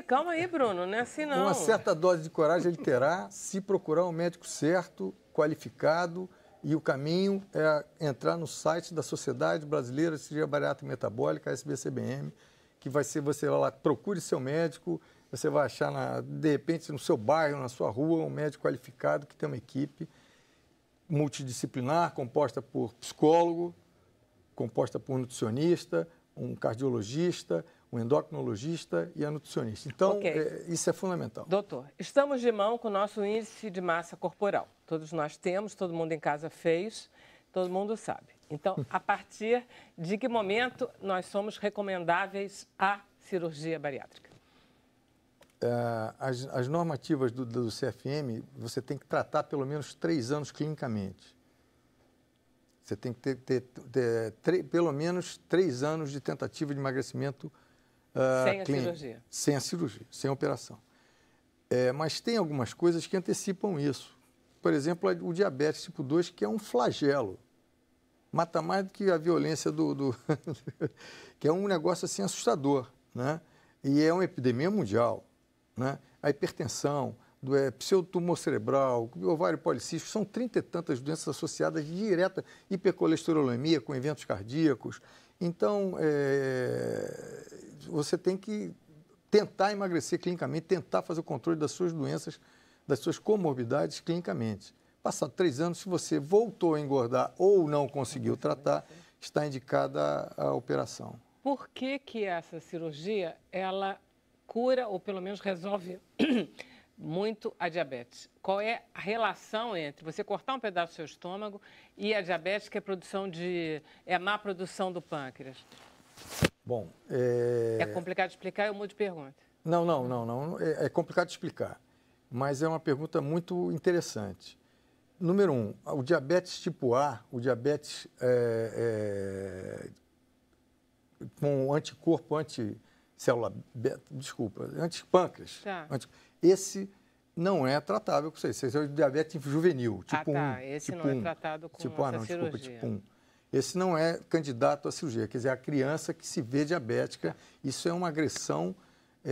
Calma aí, Bruno, não é assim não. Uma certa dose de coragem ele terá se procurar um médico certo, qualificado E o caminho é entrar no site da Sociedade Brasileira de Cirurgia Bariátrica e Metabólica, SBCBM, que você vai lá, procure seu médico, você vai achar, de repente, no seu bairro, na sua rua, um médico qualificado que tem uma equipe multidisciplinar, composta por psicólogo, composta por nutricionista, um cardiologista, um endocrinologista e a nutricionista. Então, isso é fundamental. Doutor, estamos de mão com o nosso índice de massa corporal. Todos nós temos, todo mundo em casa fez, todo mundo sabe. Então, a partir de que momento nós somos recomendáveis à cirurgia bariátrica? As normativas do CFM, você tem que tratar pelo menos 3 anos clinicamente. Você tem que ter pelo menos 3 anos de tentativa de emagrecimento sem a cirurgia. Sem a cirurgia, sem a operação. Mas tem algumas coisas que antecipam isso. Por exemplo, o diabetes tipo 2, que é um flagelo. Mata mais do que a violência que é um negócio assim assustador, né? E é uma epidemia mundial, né? A hipertensão, pseudotumor cerebral, ovário policístico, são 30 e tantas doenças associadas direta, hipercolesterolemia com eventos cardíacos. Então, você tem que tentar emagrecer clinicamente, tentar fazer o controle das suas doenças, das suas comorbidades clinicamente. Passado 3 anos, se você voltou a engordar ou não conseguiu tratar, está indicada a operação. Por que essa cirurgia, ela cura ou pelo menos resolve muito a diabetes? Qual é a relação entre você cortar um pedaço do seu estômago e a diabetes, que é má produção do pâncreas? Bom, é complicado de explicar, eu mudo de pergunta. Não. É complicado de explicar, mas é uma pergunta muito interessante. Número 1, o diabetes tipo A, o diabetes com anticorpo, anticélula, antipâncreas. Tá. Esse não é tratável com isso. Esse é o diabetes juvenil, tipo 1. Esse tipo não é 1. tratado com tipo essa cirurgia. Tipo 1. Esse não é candidato à cirurgia, quer dizer, a criança que se vê diabética, isso é uma agressão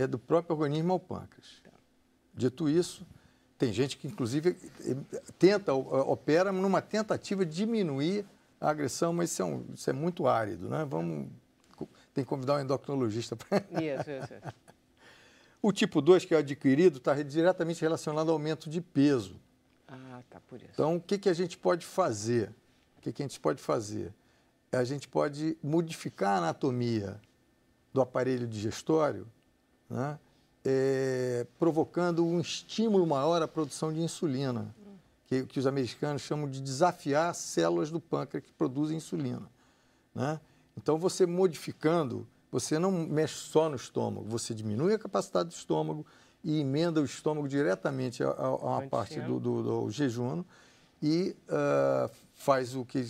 do próprio organismo ao pâncreas. Dito isso, tem gente que, inclusive, opera numa tentativa de diminuir a agressão, mas isso é muito árido, né? Tem que convidar um endocrinologista para... Isso. O tipo 2, que é adquirido, está diretamente relacionado ao aumento de peso. Tá por isso. Então, o que a gente pode fazer? A gente pode modificar a anatomia do aparelho digestório, né? Provocando um estímulo maior à produção de insulina, que os americanos chamam de desafiar as células do pâncreas que produzem insulina, né? Então, você modificando, você não mexe só no estômago, você diminui a capacidade do estômago e emenda o estômago diretamente a uma parte do jejum e faz o que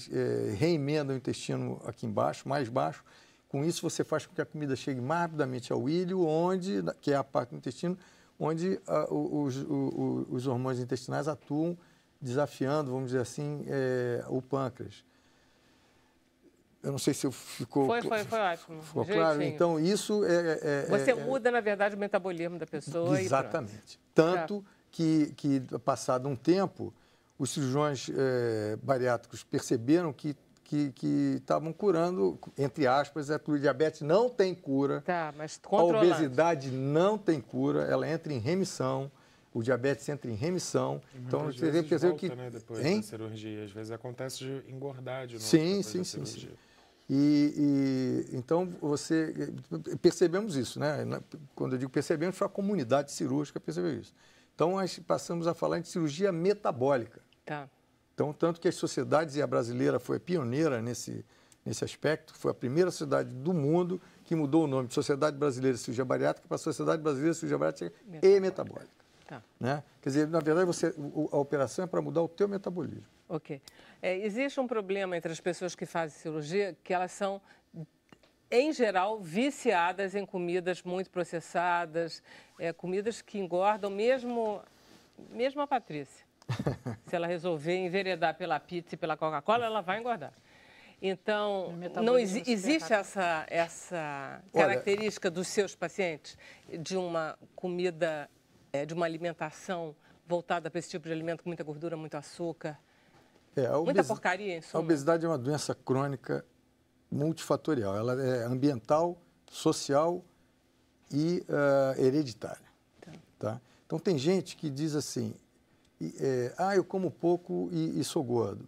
reemenda o intestino aqui embaixo, mais baixo. Com isso, você faz com que a comida chegue mais rapidamente ao ilho, que é a parte do intestino, onde os hormônios intestinais atuam desafiando, vamos dizer assim, o pâncreas. Eu não sei se ficou... Foi ótimo. Ficou claro? Então, isso Você muda, na verdade, o metabolismo da pessoa. Exatamente. Tanto que, passado um tempo, os cirurgiões bariátricos perceberam que estavam curando, entre aspas, a diabetes não tem cura. Mas a obesidade não tem cura, ela entra em remissão. O diabetes entra em remissão. Então, você tem que perceber que... Né, depois da cirurgia. Às vezes acontece de engordar de novo. Sim. Então, percebemos isso, né? Quando eu digo percebemos, foi a comunidade cirúrgica que percebeu isso. Então, nós passamos a falar de cirurgia metabólica. Então, tanto que as sociedades, e a brasileira foi pioneira nesse aspecto, foi a primeira sociedade do mundo que mudou o nome de Sociedade Brasileira de Cirurgia Bariátrica para Sociedade Brasileira de Cirurgia Bariátrica e Metabólica. Né? Quer dizer, na verdade, a operação é para mudar o teu metabolismo. Ok. Existe um problema entre as pessoas que fazem cirurgia, que elas são, em geral, viciadas em comidas muito processadas, comidas que engordam, mesmo a Patrícia. Se ela resolver enveredar pela pizza e pela Coca-Cola, ela vai engordar. Então, não existe essa característica dos seus pacientes de uma comida, de uma alimentação voltada para esse tipo de alimento com muita gordura, muito açúcar? Muita porcaria, em A suma. obesidade é uma doença crônica multifatorial. Ela é ambiental, social e hereditária. Tá? Então, tem gente que diz assim, eu como pouco e sou gordo.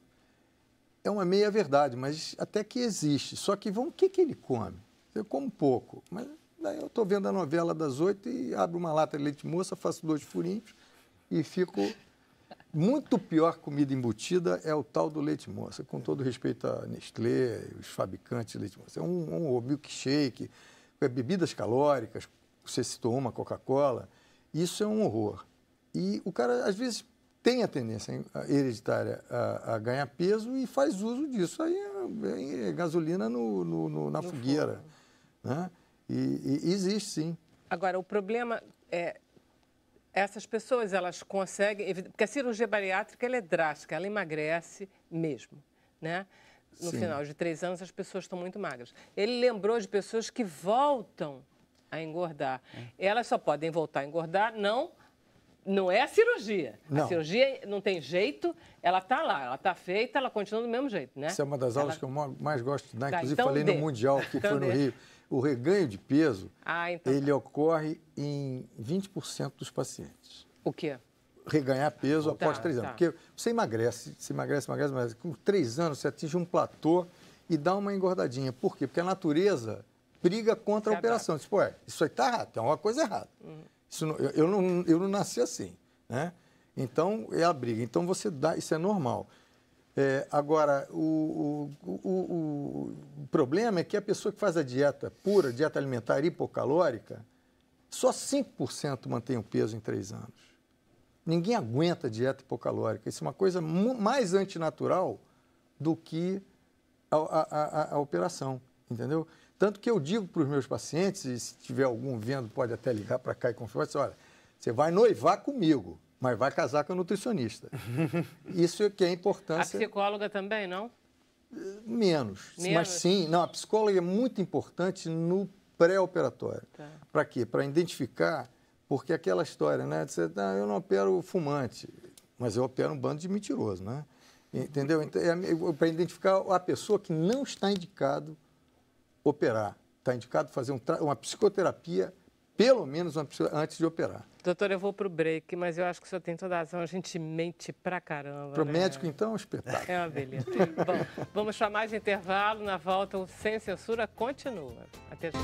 É uma meia-verdade, mas até que existe. Só que o que ele come? Eu como pouco, mas daí eu estou vendo a novela das 8 e abro uma lata de leite moça, faço 2 furinhos e fico... Muito pior comida embutida é o tal do leite moça, com todo respeito à Nestlé, os fabricantes de leite moça. É um milkshake, bebidas calóricas, você citou uma Coca-Cola, isso é um horror. E o cara, às vezes, tem a tendência hereditária a ganhar peso e faz uso disso. Aí é gasolina na fogueira. Né? E existe, sim. Agora, o problema é... Essas pessoas, elas conseguem... Porque a cirurgia bariátrica, ela é drástica, ela emagrece mesmo, né? No final de 3 anos, as pessoas estão muito magras. Ele lembrou de pessoas que voltam a engordar. Elas só podem voltar a engordar, não é a cirurgia. Não. A cirurgia não tem jeito, ela está lá, ela está feita, ela continua do mesmo jeito, né? Essa é uma das aulas que eu mais gosto de dar, inclusive então falei no Mundial, que foi no Rio. O reganho de peso, ele ocorre em 20% dos pacientes. O quê? Reganhar peso após 3 anos. Porque você emagrece, mas com 3 anos você atinge um platô e dá uma engordadinha. Por quê? Porque a natureza briga contra a operação. Diz, isso aí está errado, tem alguma coisa errada. Isso não, eu não nasci assim, né? Então, é a briga. Então, você dá, isso é normal. Agora, o problema é que a pessoa que faz a dieta pura, dieta alimentar hipocalórica, só 5% mantém o peso em 3 anos. Ninguém aguenta dieta hipocalórica. Isso é uma coisa mais antinatural do que a operação, entendeu? Tanto que eu digo para os meus pacientes, e se tiver algum vendo, pode até ligar para cá e confirmar, olha, você vai noivar comigo, mas vai casar com a nutricionista. Isso é que é a importância... A psicóloga também, não? Menos. Mas sim, a psicóloga é muito importante no pré-operatório. Tá. Para quê? Para identificar, porque aquela história, né? Você, eu não opero fumante, mas eu opero um bando de mentiroso, né? Entendeu? Então, para identificar a pessoa que não está indicado operar. Está indicado fazer uma psicoterapia, pelo menos antes de operar. Doutor, eu vou para o break, mas eu acho que o senhor tem toda a razão. A gente mente pra caramba. Para o médico, então, é um espetáculo. É uma beleza. Bom, vamos para mais intervalo. Na volta, o Sem Censura continua. Até já.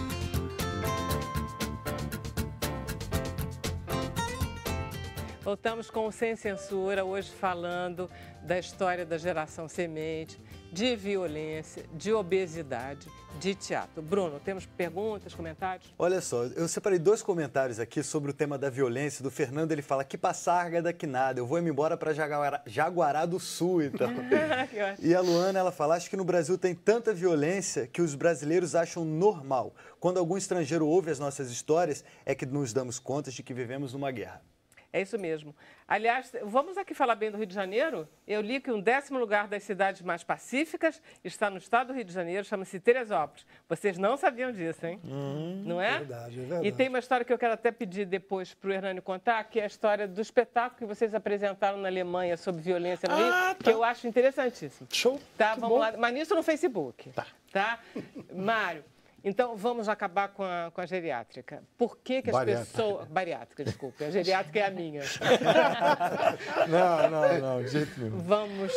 Voltamos com o Sem Censura, hoje falando da história da geração semente, de violência, de obesidade, de teatro. Bruno, temos perguntas, comentários? Olha só, eu separei 2 comentários aqui sobre o tema da violência. Do Fernando, ele fala, que passarga que nada, eu vou me embora para Jaguará do Sul, então. E a Luana, ela fala, acho que no Brasil tem tanta violência que os brasileiros acham normal. Quando algum estrangeiro ouve as nossas histórias, é que nos damos conta de que vivemos numa guerra. É isso mesmo. Aliás, vamos aqui falar bem do Rio de Janeiro. Eu li que o 10º lugar das cidades mais pacíficas está no estado do Rio de Janeiro, chama-se Teresópolis. Vocês não sabiam disso, hein? Não é? Verdade, é verdade. E tem uma história que eu quero até pedir depois para o Hernânio contar, que é a história do espetáculo que vocês apresentaram na Alemanha sobre violência no Rio, que eu acho interessantíssimo. Show. Tá, vamos lá. Mas nisso no Facebook. Tá? Mário. Então, vamos acabar com a geriátrica. Por que as pessoas... Bariátrica, desculpa. A geriátrica é a minha. Não, de jeito nenhum. Vamos...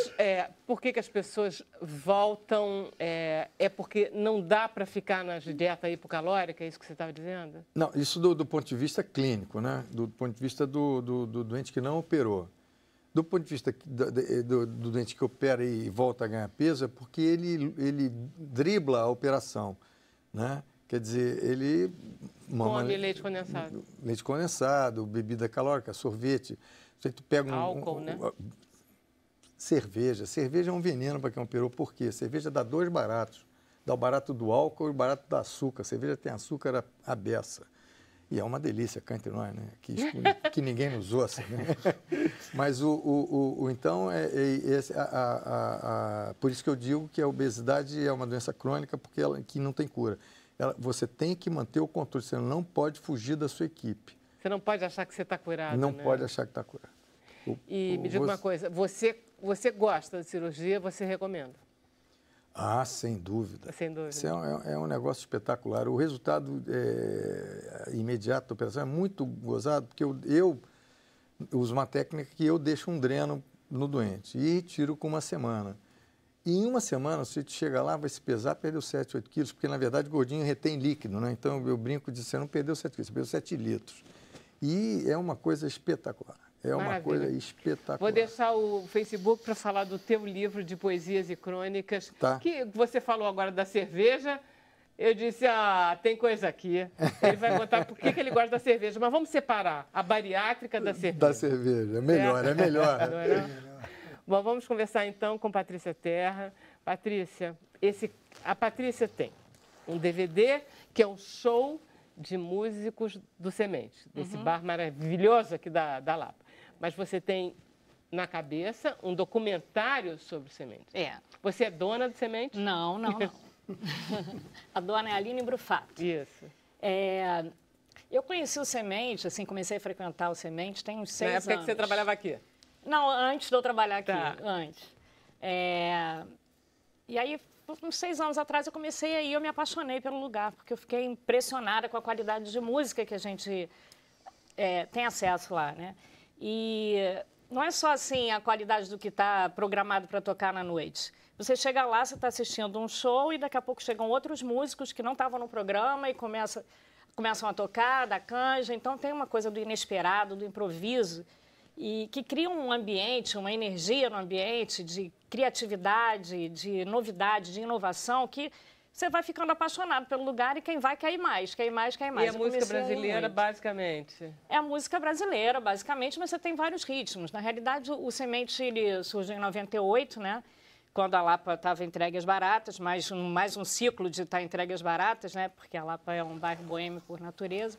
por que as pessoas voltam... É porque não dá para ficar na dieta hipocalórica? É isso que você estava dizendo? Não, isso do ponto de vista clínico, né? Do ponto de vista do doente que não operou. Do ponto de vista do doente que opera e volta a ganhar peso, é porque ele dribla a operação. Né? Quer dizer, ele... Come leite condensado. Leite condensado, bebida calórica, sorvete. Você pega álcool, né? Cerveja. Cerveja é um veneno para quem operou. Por quê? Cerveja dá 2 baratos. Dá o barato do álcool e o barato do açúcar. A cerveja tem açúcar à beça. E é uma delícia cá entre nós, né? Que ninguém nos ouça, né? Mas então, por isso que eu digo que a obesidade é uma doença crônica, porque que não tem cura. Você tem que manter o controle, você não pode fugir da sua equipe. Você não pode achar que você está curado, Não né? pode achar que está curado. E me diga uma coisa, você você gosta de cirurgia, você recomenda? Ah, sem dúvida. Sem dúvida. Isso é um negócio espetacular. O resultado imediato da operação é muito gozado, porque eu uso uma técnica que eu deixo um dreno no doente e tiro com uma semana. E em uma semana, se você chega lá, vai se pesar, perdeu 7, 8 quilos, porque, na verdade, o gordinho retém líquido, né? Então, eu brinco de você não perdeu 7 quilos, você perdeu 7 litros. E é uma coisa espetacular. É uma coisa espetacular. Vou deixar o Facebook para falar do teu livro de poesias e crônicas. Tá. Que você falou agora da cerveja. Eu disse, tem coisa aqui. Ele vai contar por que ele gosta da cerveja. Mas vamos separar a bariátrica da cerveja. Da cerveja. É melhor, é melhor. Bom, vamos conversar então com Patrícia Terra. Patrícia, a Patrícia tem um DVD que é um show de músicos do Semente, desse bar maravilhoso aqui da Lapa. Mas você tem na cabeça um documentário sobre o Semente. Você é dona do Semente? Não. A dona é a Aline Brufato. Isso. Eu conheci o Semente, assim, comecei a frequentar o Semente tem uns 6 anos. Na época que você trabalhava aqui? Não, antes de eu trabalhar aqui, antes. E aí, uns 6 anos atrás, eu comecei aí, eu me apaixonei pelo lugar, porque eu fiquei impressionada com a qualidade de música que a gente tem acesso lá, né? E não é só, assim, a qualidade do que está programado para tocar na noite. Você chega lá, você está assistindo um show e daqui a pouco chegam outros músicos que não estavam no programa e começam a tocar, dar canja. Então, tem uma coisa do inesperado, do improviso, e que cria um ambiente, uma energia no ambiente de criatividade, de novidade, de inovação, que você vai ficando apaixonado pelo lugar e quem vai quer ir mais, quer ir mais, quer ir mais. E a música brasileira, basicamente? É a música brasileira, basicamente, mas você tem vários ritmos. Na realidade, o Semente ele surgiu em 98, né? Quando a Lapa estava entregue às baratas, mais um ciclo de estar entregue às baratas, né? Porque a Lapa é um bairro boêmio por natureza.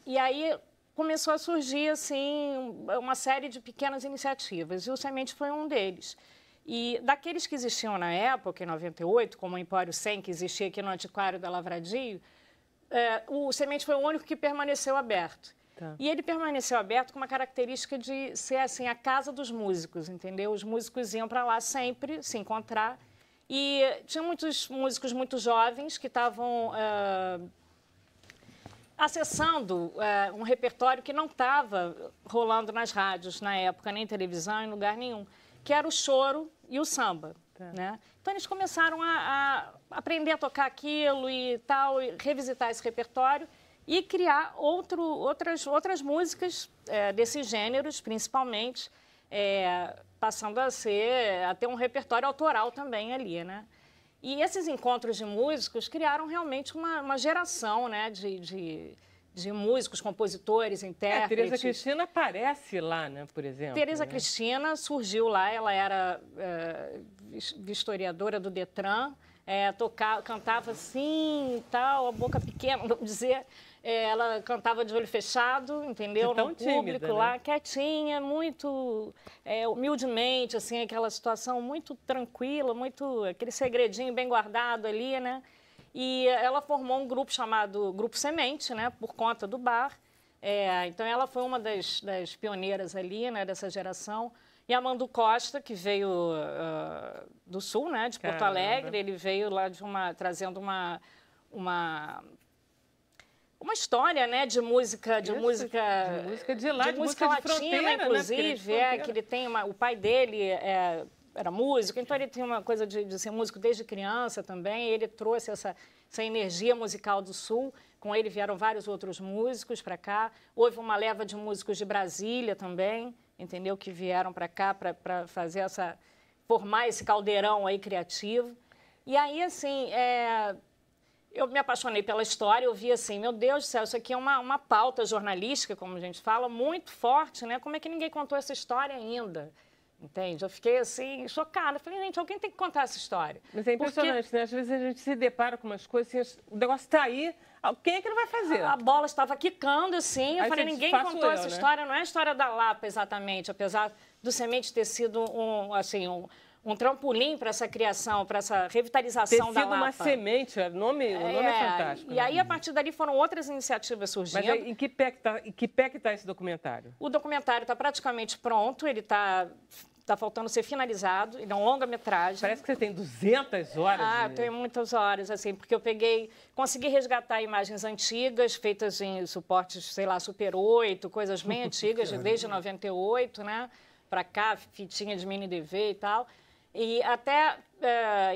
E aí começou a surgir, assim, uma série de pequenas iniciativas, e o Semente foi um deles. E daqueles que existiam na época, em 98, como o Empório 100, que existia aqui no Antiquário da Lavradio, o Semente foi o único que permaneceu aberto. Tá. E ele permaneceu aberto com uma característica de ser, assim, a casa dos músicos, entendeu? Os músicos iam para lá sempre se encontrar. E tinha muitos músicos muito jovens que estavam acessando um repertório que não estava rolando nas rádios na época, nem televisão, em lugar nenhum, que era o choro e o samba. Tá. Né? Então, eles começaram a aprender a tocar aquilo e tal, e revisitar esse repertório e criar outras músicas desses gêneros, principalmente, passando a ter um repertório autoral também ali, né? E esses encontros de músicos criaram realmente uma geração, né, de músicos, compositores, intérpretes. Tereza Cristina aparece lá, né, por exemplo. Tereza Cristina surgiu lá, ela era vistoriadora do Detran, cantava assim, tal, a boca pequena, vamos dizer. Ela cantava de olho fechado, entendeu? Tão no tímida, público lá, né? Quietinha, muito humildemente, assim, aquela situação muito tranquila, muito aquele segredinho bem guardado ali, né? E ela formou um grupo chamado Grupo Semente, né? Por conta do bar. Então, ela foi uma das pioneiras ali, né? Dessa geração. E a Mando Costa, que veio do Sul, né? De Porto Alegre, ele veio lá trazendo uma história, né, de música de lá, de música latina, inclusive, né? Que ele tem o pai dele era músico, então ele tem uma coisa de ser músico desde criança também. Ele trouxe essa energia musical do Sul. Com ele vieram vários outros músicos para cá. Houve uma leva de músicos de Brasília também, entendeu? Que vieram para cá para fazer formar esse caldeirão aí criativo. E aí, assim, eu me apaixonei pela história, eu vi assim, meu Deus do céu, isso aqui é uma pauta jornalística, como a gente fala, muito forte, né? Como é que ninguém contou essa história ainda? Entende? Eu fiquei assim, chocada. Falei, gente, alguém tem que contar essa história. Mas é impressionante, né? Às vezes a gente se depara com umas coisas assim, o negócio está aí, quem é que não vai fazer? A bola estava quicando, assim, eu falei, ninguém contou essa história, não é a história da Lapa exatamente, apesar do Semente ter sido um trampolim para essa criação, para essa revitalização da Lapa. Ter sido uma semente, o nome é fantástico. E aí, a partir dali, foram outras iniciativas surgindo. Mas aí, em que pé que está esse documentário? O documentário está praticamente pronto, ele está está faltando ser finalizado, ele é um longa-metragem. Parece que você tem 200 horas. Eu tenho muitas horas, assim, porque eu consegui resgatar imagens antigas, feitas em suportes, sei lá, Super 8, coisas bem antigas, desde 98, né? Para cá, fitinha de mini DV e tal. E até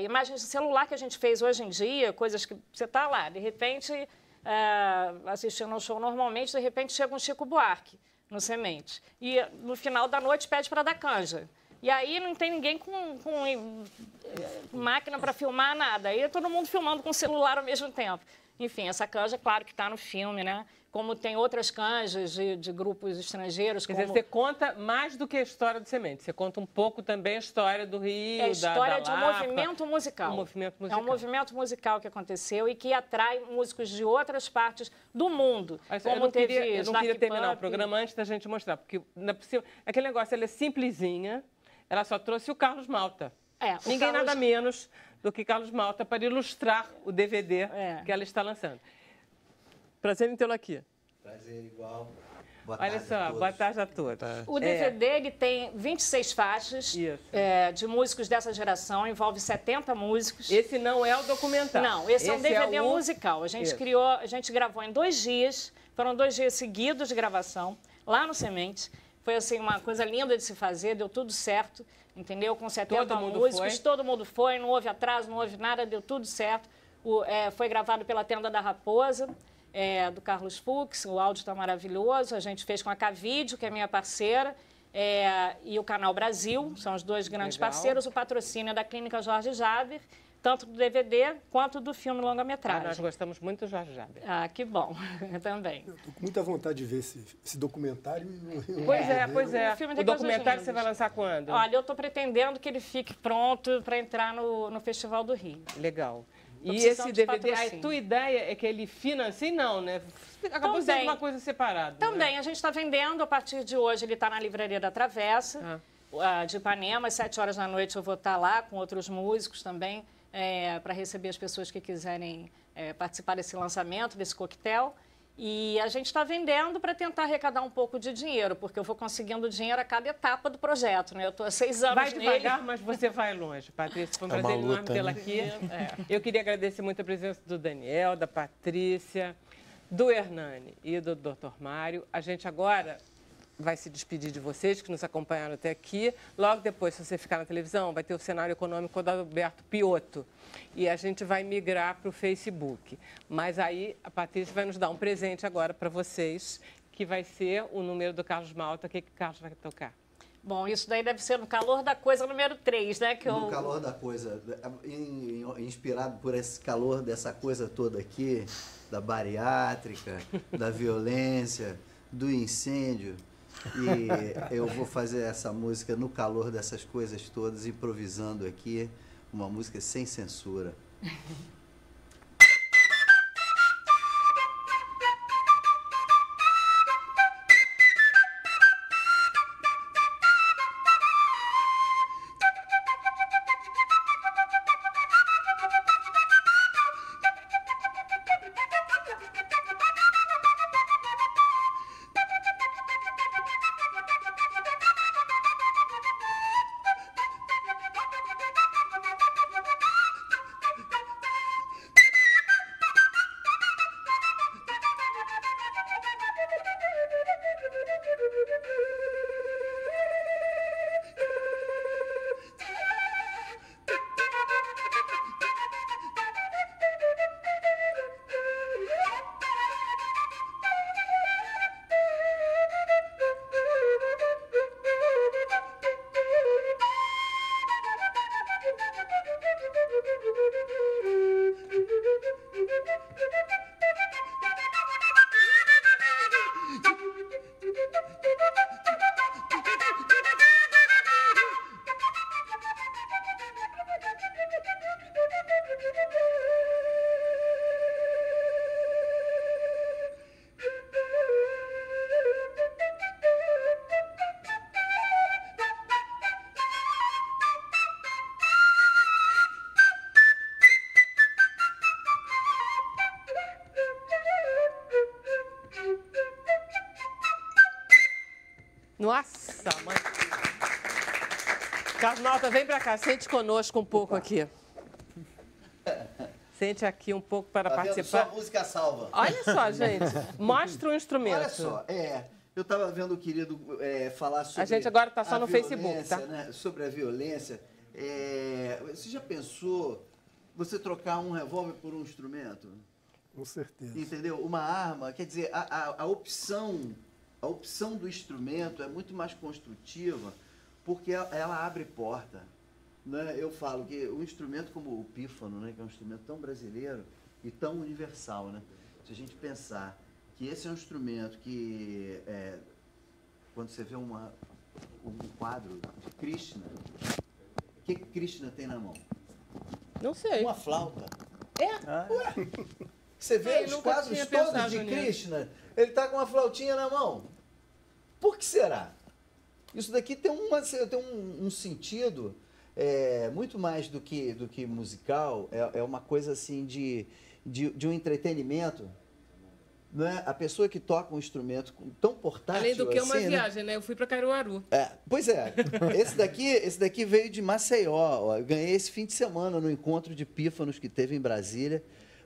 imagens de celular que a gente fez hoje em dia, coisas que você está lá, de repente, assistindo um show normalmente, de repente chega um Chico Buarque no Semente. E no final da noite pede para dar canja. E aí não tem ninguém com máquina para filmar nada. Aí é todo mundo filmando com o celular ao mesmo tempo. Enfim, essa canja, claro que está no filme, né? Como tem outras canjas de grupos estrangeiros. Quer dizer, você conta mais do que a história do Semente. Você conta um pouco também a história do Rio, a história de um Lapa, movimento musical. Um movimento musical. É um movimento musical que aconteceu e que atrai músicos de outras partes do mundo. Mas como eu não teve queria terminar o programa antes da gente mostrar, porque aquele negócio, ela é simplesinha, ela só trouxe o Carlos Malta. Ninguém nada menos do que Carlos Malta para ilustrar o DVD que ela está lançando. Prazer em tê-lo aqui. Prazer igual. Olha só, boa tarde a todos. O DVD ele tem 26 faixas de músicos dessa geração, envolve 70 músicos. Esse não é o documentário. Não, esse é um DVD musical. A gente gravou em 2 dias, foram 2 dias seguidos de gravação, lá no Semente. Foi assim, uma coisa linda de se fazer, deu tudo certo, entendeu? Com 70 músicos, todo mundo foi, não houve atraso, não houve nada, deu tudo certo. Foi gravado pela Tenda da Raposa, do Carlos Fux, o áudio está maravilhoso. A gente fez com a Cavídeo, que é minha parceira, e o Canal Brasil, são os 2 grandes parceiros. O patrocínio é da Clínica Jorge Jaber, tanto do DVD quanto do filme longa-metragem. Nós gostamos muito do Jorge Jaber. Que bom, eu também. Estou com muita vontade de ver esse documentário. Pois é. O documentário você vai lançar quando? Olha, eu estou pretendendo que ele fique pronto para entrar no Festival do Rio. Legal. E esse DVD, a tua ideia é que ele financie? Não, né? Acabou sendo uma coisa separada. Também, a gente está vendendo. A partir de hoje, ele está na Livraria da Travessa, de Ipanema. Às 7 horas da noite eu vou estar lá com outros músicos também, para receber as pessoas que quiserem participar desse lançamento, desse coquetel. E a gente está vendendo para tentar arrecadar um pouco de dinheiro, porque eu vou conseguindo dinheiro a cada etapa do projeto, né? Eu estou há 6 anos nele. Vai devagar, mas você vai longe, Patrícia. Foi um prazer enorme tê-la aqui. Eu queria agradecer muito a presença do Daniel, da Patrícia, do Hernani e do Dr. Mário. A gente agora vai se despedir de vocês que nos acompanharam até aqui. Logo depois, se você ficar na televisão, vai ter o cenário econômico do Alberto Piotto. E a gente vai migrar para o Facebook. Mas aí a Patrícia vai nos dar um presente agora para vocês, que vai ser o número do Carlos Malta. O que o Carlos vai tocar? Bom, isso daí deve ser no Calor da Coisa número 3, né? No Calor da Coisa, inspirado por esse calor dessa coisa toda aqui, da bariátrica, da violência, do incêndio. E eu vou fazer essa música no calor dessas coisas todas, improvisando aqui, uma música sem censura. Nossa, mãe. Carlos Malta, vem pra cá, sente conosco um pouco aqui. Sente aqui um pouco para participar. Só música salva. Olha só, gente. Mostra o instrumento. Olha só, eu estava vendo o querido falar sobre... A gente agora está só no violência, Facebook, tá? Né? Sobre a violência. Você já pensou você trocar um revólver por um instrumento? Com certeza. Entendeu? Uma arma, quer dizer, a opção do instrumento é muito mais construtiva porque ela abre porta. Né? Eu falo que o instrumento como o pífano, né, que é um instrumento tão brasileiro e tão universal, né? Se a gente pensar que esse é um instrumento que, quando você vê um quadro de Krishna, o que Krishna tem na mão? Não sei. Uma flauta. Ué? Você vê os quadros todos de Krishna, ele está com uma flautinha na mão. Por que será? Isso daqui tem um sentido muito mais do que musical, é uma coisa assim de um entretenimento. Né? A pessoa que toca um instrumento tão portátil. Além do que assim, uma viagem, né? Eu fui para Caruaru. Pois é. Esse daqui veio de Maceió. Ó. Eu ganhei esse fim de semana no encontro de pífanos que teve em Brasília.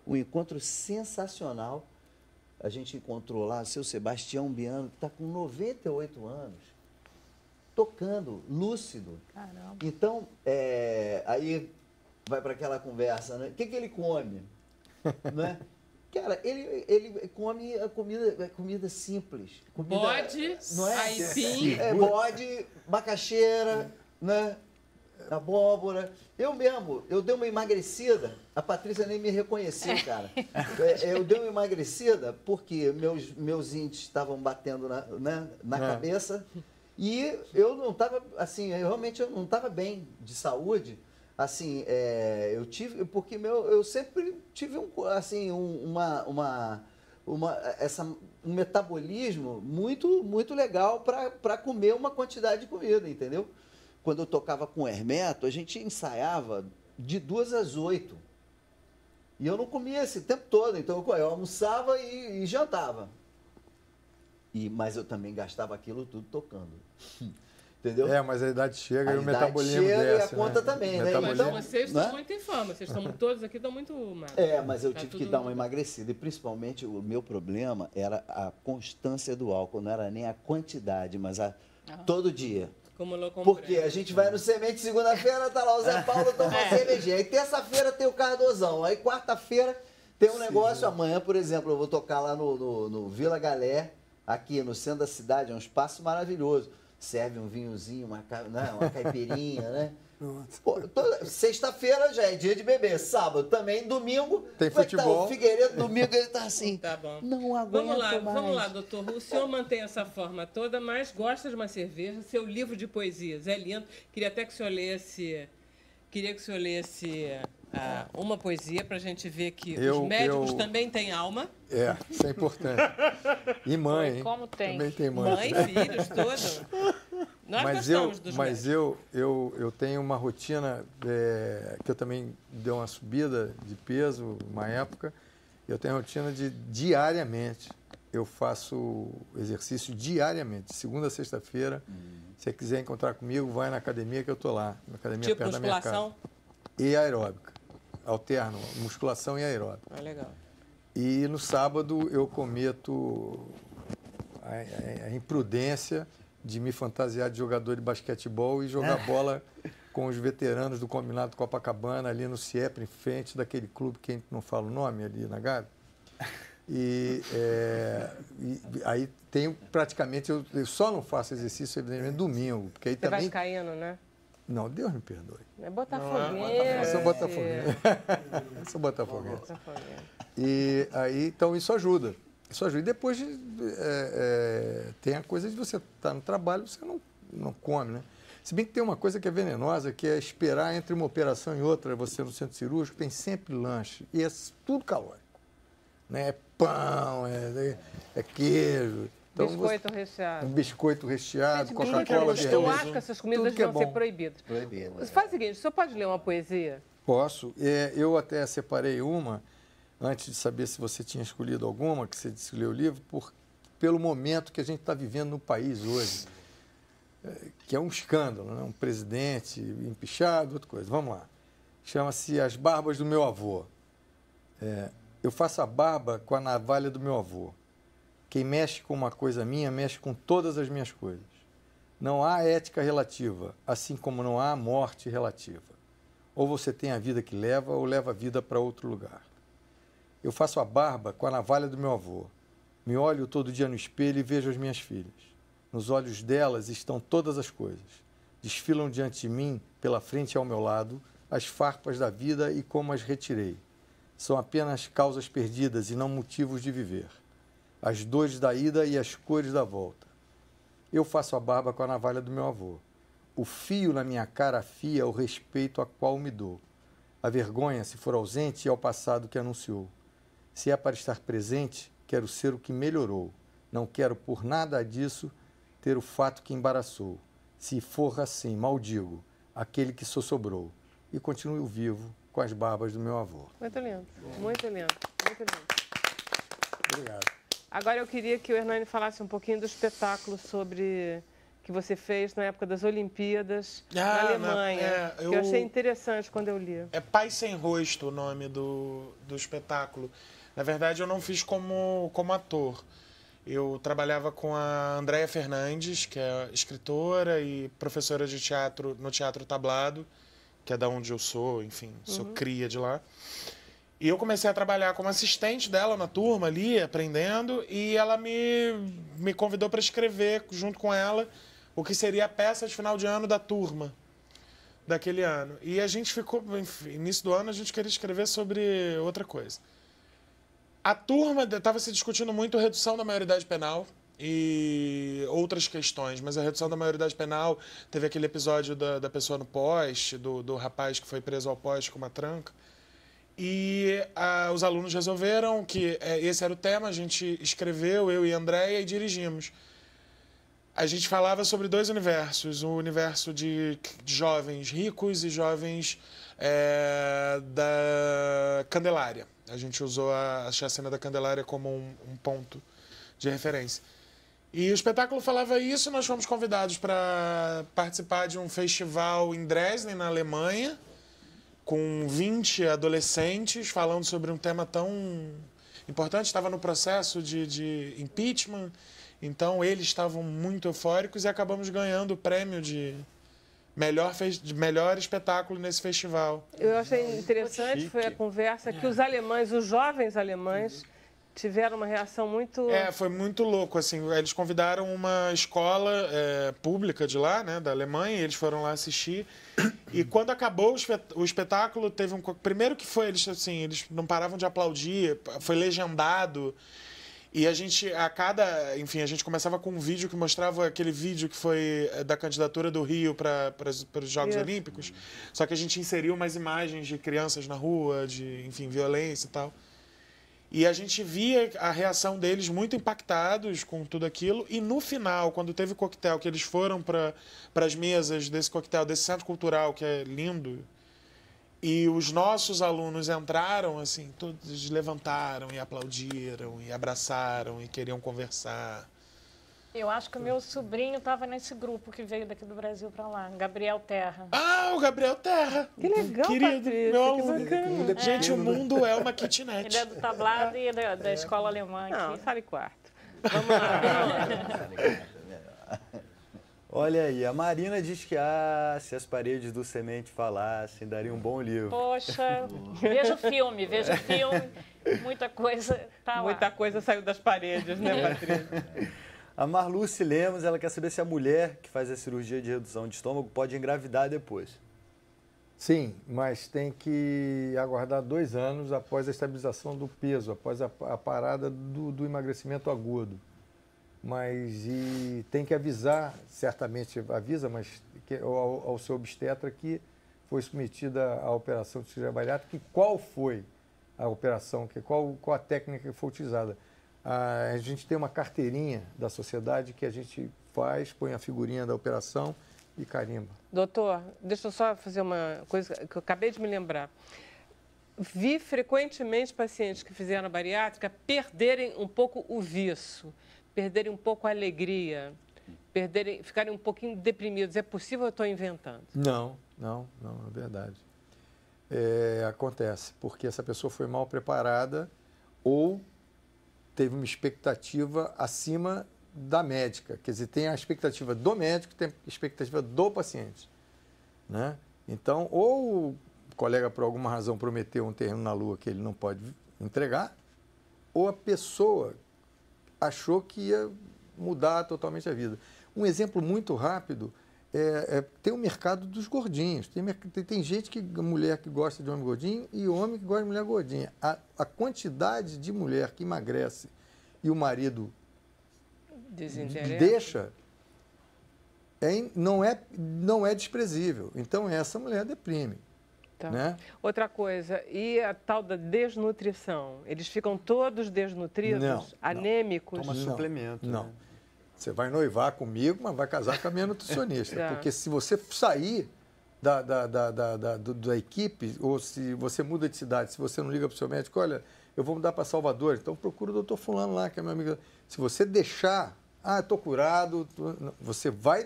Um encontro sensacional. A gente encontrou lá o seu Sebastião Biano, que está com 98 anos, tocando, lúcido. Caramba. Então, aí vai para aquela conversa, né? O que ele come? Né? Cara, ele come comida simples. Bode, não é? aipim. Bode, macaxeira, né? Abóbora. Eu dei uma emagrecida, a Patrícia nem me reconheceu, cara. Eu dei uma emagrecida porque meus índices estavam batendo na cabeça e eu não estava, assim, realmente eu não estava bem de saúde. Assim, eu tive, porque eu sempre tive um metabolismo muito, muito legal para comer uma quantidade de comida, entendeu? Quando eu tocava com o Hermeto, a gente ensaiava de 2 às 8. E eu não comia esse tempo todo, então eu almoçava e jantava. Mas eu também gastava aquilo tudo tocando. Entendeu? Mas a idade chega e o idade metabolismo chega desce, e a conta né? também, né? Mas Então, vocês estão muito em fama, todos aqui estão muito magros. Mas eu tive que dar uma emagrecida. E principalmente o meu problema era a constância do álcool, não era nem a quantidade, mas todo dia. Porque a gente vai no Semente, segunda-feira tá lá o Zé Paulo tomando uma cervejinha. Aí terça-feira tem o Cardozão. Aí quarta-feira tem um negócio. Amanhã, por exemplo, eu vou tocar lá no Vila Galé, aqui no centro da cidade. É um espaço maravilhoso. Serve um vinhozinho, uma caipirinha, né? Sexta-feira já é dia de beber. Sábado também, domingo. Tem futebol. O Figueiredo, domingo, ele tá assim. Tá bom. Não aguento mais. Vamos lá, doutor. O senhor mantém essa forma toda, mas gosta de uma cerveja. Seu livro de poesias é lindo. Queria até que o senhor lesse... uma poesia para a gente ver que os médicos também têm alma. Isso é importante. E mãe, hein? Como tem? Também tem mãe. Mãe, filhos, tudo. Nós gostamos dos médicos. Eu tenho uma rotina que eu também dei uma subida de peso uma época. Eu tenho a rotina de diariamente. Eu faço exercício diariamente, segunda a sexta-feira. Se você quiser encontrar comigo, vai na academia que eu estou lá. Na academia perto da minha casa. E aeróbica. Alterno, musculação e aeróbica. Legal. E no sábado eu cometo a imprudência de me fantasiar de jogador de basquetebol e jogar bola com os veteranos do Combinado Copacabana, ali no CIEP, em frente daquele clube que a gente não fala o nome, ali na Gávea. E aí tem praticamente, eu só não faço exercício, evidentemente, domingo. Porque aí Você também... vai caindo, né? Não, Deus me perdoe. É botafoguense. Eu sou botafoguense. Eu sou botafoguense. E aí, então, isso ajuda. Isso ajuda. E depois tem a coisa de você estar no trabalho, você não come, né? Se bem que tem uma coisa que é venenosa, que é esperar entre uma operação e outra, você no centro cirúrgico, tem sempre lanche. E é tudo calórico. Né? É pão, é queijo. Então, biscoito recheado. Um biscoito recheado, Coca-Cola. Eu acho que essas comidas deviam ser proibidas. Proibidas. Faz o seguinte, o senhor pode ler uma poesia? Posso. Eu até separei uma, antes de saber se você tinha escolhido alguma, que você disse que leu o livro, pelo momento que a gente está vivendo no país hoje. que é um escândalo, né? Um presidente empichado, outra coisa. Vamos lá. Chama-se As Barbas do Meu Avô. Eu faço a barba com a navalha do meu avô. Quem mexe com uma coisa minha, mexe com todas as minhas coisas. Não há ética relativa, assim como não há morte relativa. Ou você tem a vida que leva, ou leva a vida para outro lugar. Eu faço a barba com a navalha do meu avô. Me olho todo dia no espelho e vejo as minhas filhas. Nos olhos delas estão todas as coisas. Desfilam diante de mim, pela frente e ao meu lado, as farpas da vida e como as retirei. São apenas causas perdidas e não motivos de viver. As dores da ida e as cores da volta. Eu faço a barba com a navalha do meu avô. O fio na minha cara afia o respeito a qual me dou. A vergonha, se for ausente, é o passado que anunciou. Se é para estar presente, quero ser o que melhorou. Não quero por nada disso ter o fato que embaraçou. Se for assim, maldigo aquele que sobrou. E continuo vivo com as barbas do meu avô. Muito lindo, muito lindo, muito lindo. Obrigado. Agora eu queria que o Hernani falasse um pouquinho do espetáculo que você fez na época das Olimpíadas na Alemanha, que eu achei interessante quando eu li. É Pai Sem Rosto o nome do espetáculo. Na verdade, eu não fiz como ator. Eu trabalhava com a Andréia Fernandes, que é escritora e professora de teatro no Teatro Tablado, que é da onde eu sou, enfim, sou cria de lá. E eu comecei a trabalhar como assistente dela na turma ali, aprendendo, e ela me convidou para escrever junto com ela o que seria a peça de final de ano da turma daquele ano. E a gente ficou, enfim, início do ano, a gente queria escrever sobre outra coisa. A turma estava se discutindo muito a redução da maioridade penal e outras questões, mas a redução da maioridade penal, teve aquele episódio da pessoa no poste, do rapaz que foi preso ao poste com uma tranca. E os alunos resolveram que esse era o tema, a gente escreveu, eu e a Andréia, e dirigimos. A gente falava sobre dois universos, o universo de jovens ricos e jovens da Candelária. A gente usou a chacina da Candelária como um ponto de referência. E o espetáculo falava isso, nós fomos convidados para participar de um festival em Dresden, na Alemanha, com 20 adolescentes, falando sobre um tema tão importante. Estava no processo de impeachment, então eles estavam muito eufóricos e acabamos ganhando o prêmio de melhor espetáculo nesse festival. Eu achei interessante, foi a conversa que os alemães, os jovens alemães, tiveram uma reação muito... Foi muito louco, assim, eles convidaram uma escola pública de lá, né, da Alemanha, e eles foram lá assistir, e quando acabou o espetáculo, teve primeiro que foi, eles não paravam de aplaudir, foi legendado, e a gente, enfim, a gente começava com um vídeo que mostrava aquele vídeo que foi da candidatura do Rio para os Jogos Olímpicos, só que a gente inseriu mais imagens de crianças na rua, de, enfim, violência e tal. E a gente via a reação deles muito impactados com tudo aquilo. E no final, quando teve o coquetel, que eles foram para as mesas desse coquetel, desse centro cultural, que é lindo, e os nossos alunos entraram, assim, todos levantaram e aplaudiram e abraçaram e queriam conversar. Eu acho que o meu sobrinho estava nesse grupo que veio daqui do Brasil para lá, Gabriel Terra. Ah, o Gabriel Terra. Que legal, querido, Patrícia, meu que aluno. bacana. Gente, o mundo é uma kitnet. Ele é do tablado e da escola alemã. Não, aqui. sala e quarto. Vamos lá. Olha aí, a Marina diz que se as paredes do Semente falassem, daria um bom livro. Poxa, veja o filme, muita coisa tá lá. Muita coisa saiu das paredes, né, Patrícia? A Marluce Lemos, ela quer saber se a mulher que faz a cirurgia de redução de estômago pode engravidar depois. Sim, mas tem que aguardar 2 anos após a estabilização do peso, após a parada do emagrecimento agudo. Mas tem que avisar, certamente avisa, mas ao seu obstetra que foi submetida à operação de cirurgia bariátrica e qual foi a operação, qual a técnica que foi utilizada. A gente tem uma carteirinha da sociedade que a gente faz, põe a figurinha da operação e carimba. Doutor, deixa eu só fazer uma coisa que eu acabei de me lembrar. Vi frequentemente pacientes que fizeram a bariátrica perderem um pouco o viço, perderem um pouco a alegria. ficarem um pouquinho deprimidos. É possível ou eu estou inventando? Não, é verdade. Acontece, porque essa pessoa foi mal preparada ou teve uma expectativa acima da médica. Quer dizer, tem a expectativa do médico, tem a expectativa do paciente, né? Então, ou o colega, por alguma razão, prometeu um terreno na Lua que ele não pode entregar, ou a pessoa achou que ia mudar totalmente a vida. Um exemplo muito rápido tem o mercado dos gordinhos. Tem gente mulher que gosta de homem gordinho e homem que gosta de mulher gordinha. A quantidade de mulher que emagrece e o marido deixa não é desprezível. Então, essa mulher deprime. Tá. Né? Outra coisa, e a tal da desnutrição? Eles ficam todos desnutridos, anêmicos? Toma suplemento. Não. Né? Você vai noivar comigo, mas vai casar com a minha nutricionista. Porque se você sair da equipe, ou se você muda de cidade, se você não liga para o seu médico, olha, eu vou mudar para Salvador, então procura o doutor fulano lá, que é meu amigo. Se você deixar, estou curado,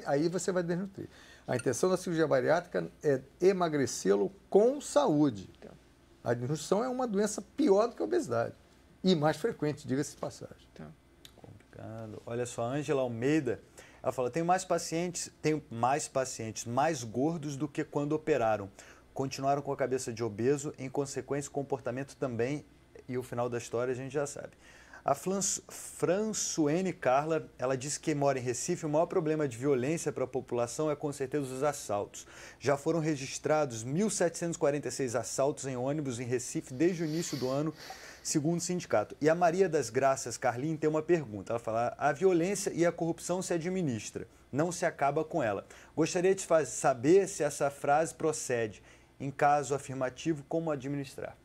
aí você vai desnutrir. A intenção da cirurgia bariátrica é emagrecê-lo com saúde. A desnutrição é uma doença pior do que a obesidade. E mais frequente, diga-se de passagem. Complicado. Olha só, a Ângela Almeida, ela fala, tenho mais pacientes mais gordos do que quando operaram. Continuaram com a cabeça de obeso, em consequência o comportamento também, e o final da história a gente já sabe. A Françoene Carla, ela disse que mora em Recife, o maior problema de violência para a população é com certeza os assaltos. Já foram registrados 1.746 assaltos em ônibus em Recife desde o início do ano, segundo o sindicato. E a Maria das Graças Carlin tem uma pergunta. Ela fala, a violência e a corrupção se administra, não se acaba com ela. Gostaria de saber se essa frase procede. Em caso afirmativo, como administrar?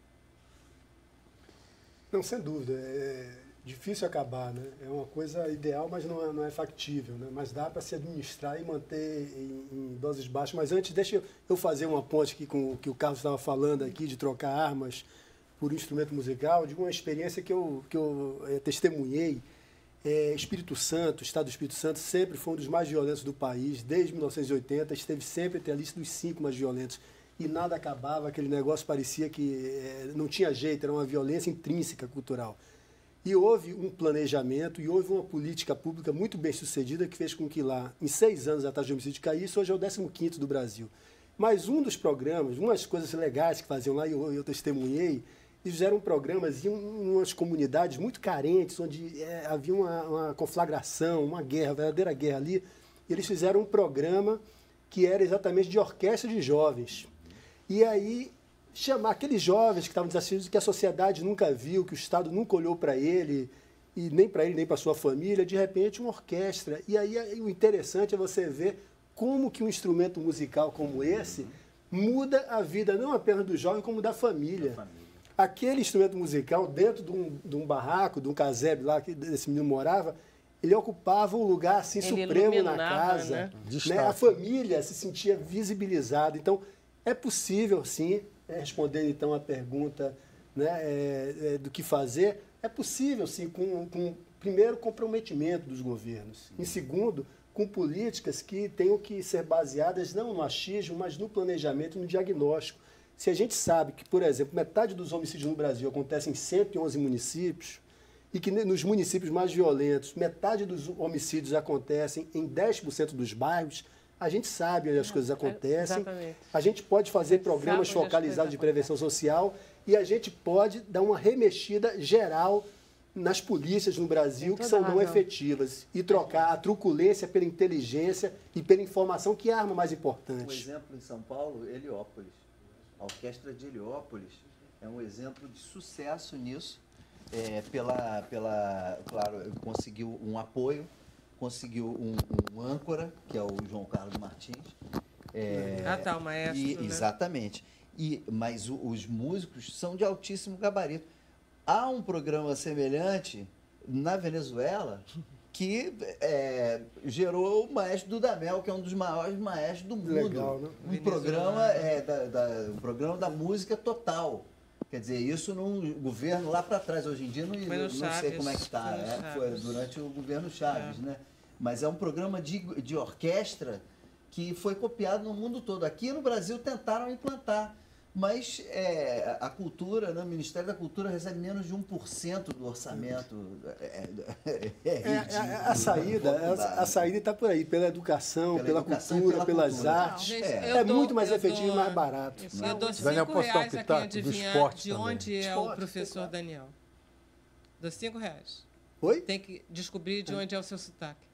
Não, sem dúvida. É difícil acabar, né? É uma coisa ideal, mas não é factível, né? Mas dá para se administrar e manter em doses baixas. Mas antes, deixa eu fazer uma ponte aqui com o que o Carlos estava falando aqui, de trocar armas por instrumento musical, de uma experiência que eu testemunhei. Espírito Santo, o estado do Espírito Santo sempre foi um dos mais violentos do país. Desde 1980, esteve sempre entre a lista dos 5 mais violentos. E nada acabava, aquele negócio parecia que não tinha jeito, era uma violência intrínseca cultural. E houve um planejamento e houve uma política pública muito bem sucedida que fez com que lá, em 6 anos, a taxa de homicídio caísse, hoje é o 15º do Brasil. Mas um dos programas, umas coisas legais que faziam lá, e eu testemunhei, eles fizeram programas em umas comunidades muito carentes, onde havia uma conflagração, uma guerra, uma verdadeira guerra ali, e eles fizeram um programa que era exatamente de orquestra de jovens. E aí, chamar aqueles jovens que estavam desassistidos, que a sociedade nunca viu, que o Estado nunca olhou para ele, e nem para ele, nem para sua família, de repente uma orquestra. E aí o interessante é você ver como que um instrumento musical como esse muda a vida não apenas do jovem, como da família. Aquele instrumento musical, dentro de um barraco, de um casebre lá que esse menino morava, ele ocupava um lugar assim, supremo na casa. Né? A família se sentia visibilizada. Então, é possível, sim, respondendo então a pergunta, né, do que fazer, é possível, sim, com primeiro, comprometimento dos governos. Em segundo, com políticas que tenham que ser baseadas não no achismo, mas no planejamento e no diagnóstico. Se a gente sabe que, por exemplo, metade dos homicídios no Brasil acontecem em 111 municípios, e que nos municípios mais violentos, metade dos homicídios acontecem em 10% dos bairros, a gente sabe onde as coisas acontecem, a gente pode fazer programas focalizados de prevenção social e a gente pode dar uma remexida geral nas polícias no Brasil que são não efetivas e trocar a truculência pela inteligência e pela informação, que é a arma mais importante. Um exemplo em São Paulo, Heliópolis. A Orquestra de Heliópolis é um exemplo de sucesso nisso, claro, conseguiu um apoio, conseguiu um âncora, que é o João Carlos Martins. O maestro, né? Exatamente. Mas os músicos são de altíssimo gabarito. Há um programa semelhante na Venezuela que gerou o maestro Dudamel, que é um dos maiores maestros do mundo. Legal, né? Um programa da música total. Quer dizer, isso num governo lá para trás. Hoje em dia não sei como é que está. Foi durante o governo Chaves, né? mas é um programa de orquestra que foi copiado no mundo todo. Aqui no Brasil tentaram implantar, mas a cultura, né, o Ministério da Cultura recebe menos de 1% do orçamento. A saída está por aí, pela educação, pela cultura, pelas artes. É muito mais efetivo e mais barato. Eu dou Daniel, R$5 posso dar um a quem pitaco do adivinhar esporte de também? onde é o professor Daniel. Dou R$5. Oi? Tem que descobrir de onde é o seu sotaque.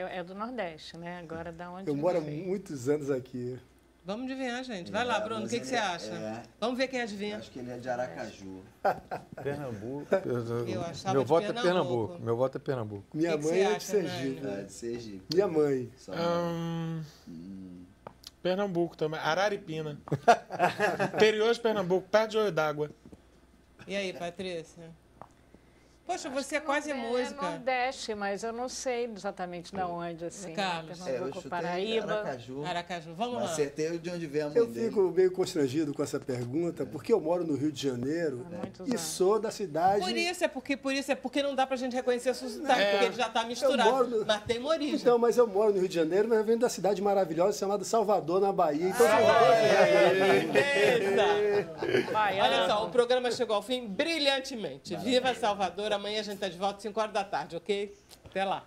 É do Nordeste, né? Agora da onde Eu moro há veio. muitos anos aqui. Vamos adivinhar, gente. Vai lá, Bruno, o que você acha? Vamos ver quem adivinha. Acho que ele é de Aracaju. Pernambuco. Eu achava Meu de voto é Pernambuco. Pernambuco. Meu voto é Pernambuco. Minha que mãe você é de acha, Sergipe. Nani? De Sergipe. Minha mãe. Pernambuco também. Araripina. Interior de Pernambuco, perto de Olho d'Água. E aí, Patrícia? Poxa, você é quase música. É Nordeste, mas eu não sei exatamente de onde, assim. Carlos. Eu Pernambuco, chutei Paraíba. Aracaju. Vamos Mas lá. acertei de onde vem a mãe Eu dele. fico meio constrangido com essa pergunta, porque eu moro no Rio de Janeiro muitos e anos. sou da cidade... Por isso é porque não dá pra gente reconhecer o seu sotaque, porque ele já tá Eu misturado. moro no- Mas tem uma origem. Então, mas eu moro no Rio de Janeiro, mas eu venho da cidade maravilhosa chamada Salvador, na Bahia. Então, Vai, Olha só, o programa chegou ao fim brilhantemente. Viva Salvador, amanhã a gente tá de volta às 5 horas da tarde, ok? Até lá.